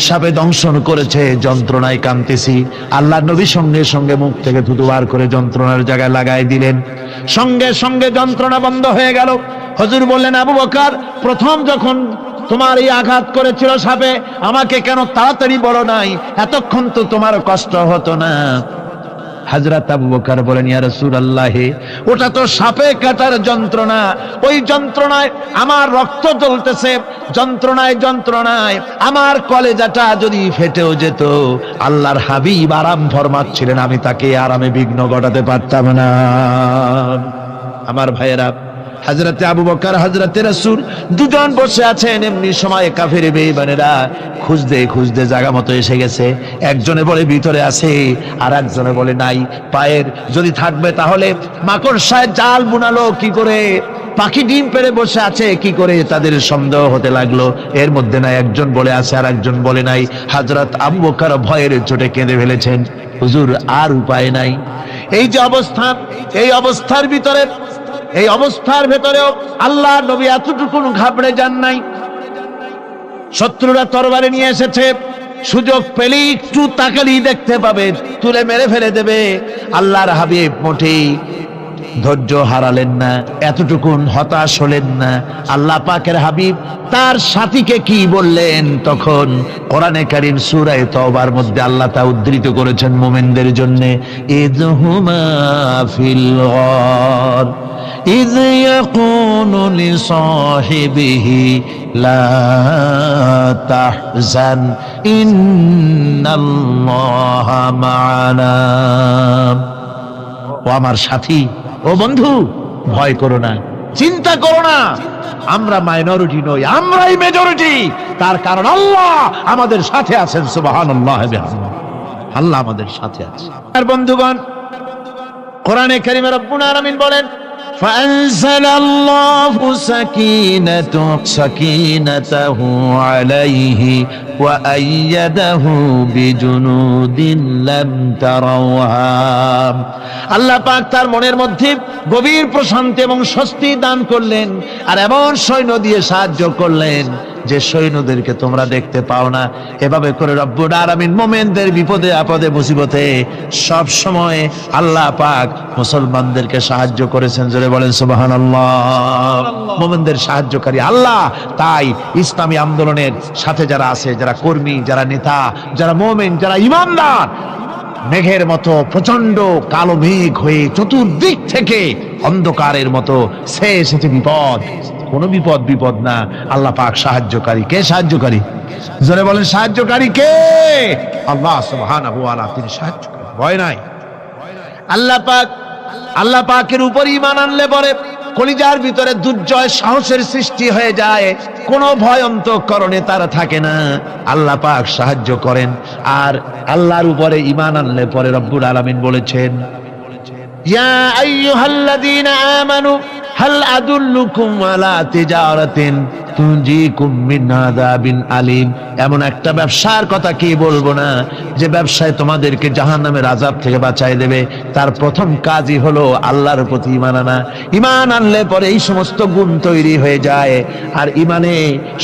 সাপে দংশন করেছে, যন্ত্রণায় কাঁদতেছি। আল্লাহর নবী সঙ্গে সঙ্গে মুখ থেকে থুতু বার করে যন্ত্রণার জায়গায় লাগাই দিলেন। সঙ্গে সঙ্গে যন্ত্রণা বন্ধ হয়ে গেল। হুজুর বললেন, আবু বকর, প্রথম যখন তোমার এই আঘাত করেছিল সাপে, আমাকে কেন তাড়াতাড়ি বলো নাই? এতক্ষণ তো তোমার কষ্ট হতো না। হযরত আবু বকর বলেন, ইয়া রাসূলুল্লাহ, ওটা তো সাপে কাটার যন্ত্রণা, ওই যন্ত্রণায় আমার রক্ত জ্বলতেছে, যন্ত্রণায় যন্ত্রণায় আমার কলেজাটা যদি ফেটেও যেত। আল্লাহর হাবিব আরাম ফরমাচ্ছিলেন, আমি তাকে আরামে বিঘ্ন ঘটাতে পারতাম না। আমার ভাইয়েরা, হযরতে আবু বকর, হযরতে রাসূল দুজন বসে আছেন। এমনি সময় কাফের বেঈমানেরা খুঁজতে খুঁজতে জায়গা মতো এসে গেছে। একজনে বলে ভিতরে আছে, আর একজনে বলে নাই। পায়ের যদি থাকবে তাহলে মাকড়সায় জাল বুনালো কি করে, পাখি ডিম পেড়ে বসে আছে কি করে, তাদের সন্দেহ হতে লাগলো। এর মধ্যে না একজন বলে আছে আর একজন বলে নাই। হযরত আবু বকর ভয়ের চোটে কেঁদে ফেলেছেন, হুজুর আর উপায় নাই। এই যে অবস্থা, এই অবস্থার ভিতরে, এই অবস্থার ভেতরেও আল্লাহ নবী এতটুকু ঘাবড়ে যান নাই। শত্রুরা তরবারি নিয়ে এসেছে, সুযোগ পেলেই একটু তাকালেই দেখতে পাবে, তুলে মেরে ফেলে দেবে। আল্লাহর হাবিব মোটেই ধৈর্য হারালেন না, এতটুকুন হতাশ হলেন না। আল্লাহ পাকের হাবিব তার সাথীকে কি বললেন? তখন কোরআনে কারীম সূরা তাওবার মধ্যে আল্লাহ তা উদ্ধৃত করেছেন মুমিনদের জন্য, ইযহুমা ফিল গার إذ يقول لصاحبه لا تحزن إن الله معنا। ও আমার সাথী, ও বন্ধু, ভয় করো না, চিন্তা করো না, আমরা মাইনরিটি নই, আমরাই মেজরিটি। তার কারণ আল্লাহ আমাদের সাথে আছেন। সুবহানাল্লাহ, আল্লাহ আমাদের সাথে আছে। আর বন্ধুগণ, কোরআনে কারীমে রব্বুল আলামিন বলেন, فأنزل الله سكينته عليه وأيده بجنود لم تروها। আল্লাহ পাক তার মনের মধ্যে গভীর প্রশান্তি এবং স্বস্তি দান করলেন, আর এমন সৈন্য দিয়ে সাহায্য করলেন যে সৈন্যদেরকে তোমরা দেখতে পাও না। এভাবে করে রব্বুল আলামিন মুমিনদের বিপদে আপদে মুসিবতে সব সময় আল্লাহ পাক মুসলমানদেরকে সাহায্য করেছেন। জোরে বলেন সুবহানাল্লাহ। মুমিনদের সাহায্যকারী আল্লাহ। তাই ইসলামী আন্দোলনের সাথে যারা আছে, যারা কর্মী, যারা নেতা, যারা মুমিন, যারা ঈমানদার, মেঘের মতো প্রচন্ড কালো মেঘ হয়ে চতুর্দিক থেকে অন্ধকারের মতো সে এসেছে বিপদ, কোনো বিপদ না। আল্লাহ পাক সাহায্যকারী। কে সাহায্যকারী? জোরে বলেন, সাহায্যকারী কে? আল্লাহ সুবহানাহু ওয়া তাআলা, তিনি সাহায্যকারী, ভয় নাই। আল্লাহ পাকের উপর ঈমান আনলে পরে কলিজার ভিতরে দুর্জয় সাহসের সৃষ্টি হয়ে যায়, কোনো ভয় অন্তঃকরণে তার থাকে না। আল্লাহ পাক সাহায্য করেন। আর আল্লাহর উপরে ঈমান আনলে পরে রব্বুল আলামিন বলেছেন, ইয়া আইয়ুহাল্লাযীনা আমানু হাল আদুল্লুকুম আলা তিজারাতিন তুনজিকুম মিন আযাবিন আলীম, এমন একটা ব্যবসার কথা কি বলবো না যে ব্যবসায় তোমাদেরকে জাহান্নামের আযাব থেকে বাঁচায় দেবে। তার প্রথম কাজই হলো আল্লাহর প্রতি ঈমান আনা। ঈমান আনলে পরে এই সমস্ত গুণ তৈরি হয়ে যায়। আর ঈমানে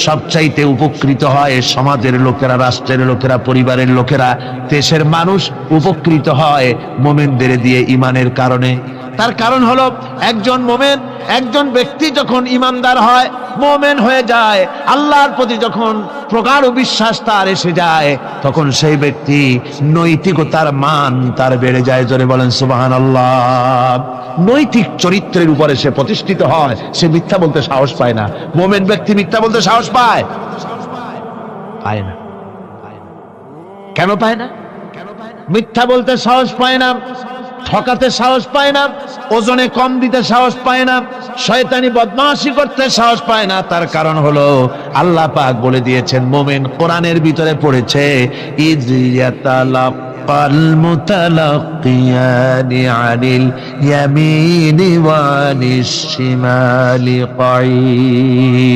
সবচাইতে উপকৃত হয় সমাজের লোকেরা, রাষ্ট্রের লোকেরা, পরিবারের লোকেরা, দেশের মানুষ উপকৃত হয় মুমিনদের দিয়ে ঈমানের কারণে। তার কারণ হলো একজন মুমিন, একজন ব্যক্তি যখন ঈমানদার হয়, মুমিন হয়ে যায়, আল্লাহর প্রতি যখন প্রগাঢ় বিশ্বাস তার এসে যায়, তখন সেই ব্যক্তি নৈতিকতার মান তার বেড়ে যায়। জোরে বলেন সুবহানাল্লাহ। নৈতিক চরিত্রের উপরে সে প্রতিষ্ঠিত হয়, সে মিথ্যা বলতে সাহস পায় না। মুমিন ব্যক্তি মিথ্যা বলতে সাহস পায়? পায় না। কেন পায় না? মিথ্যা বলতে সাহস পায় না, ঠকাতে সাহস পায় না, ওজনে কম দিতে সাহস পায় না, শয়তানি বদমাশি করতে সাহস পায় না। তার কারণ হলো আল্লাহ পাক বলে দিয়েছেন, মুমিন কোরআনের ভিতরে পড়েছে, ইয ইয়াতালাক্কাল মুতালাক্কিয়ানি আনিল ইয়ামিনি ওয়া আনিশ শিমালি কাঈদ।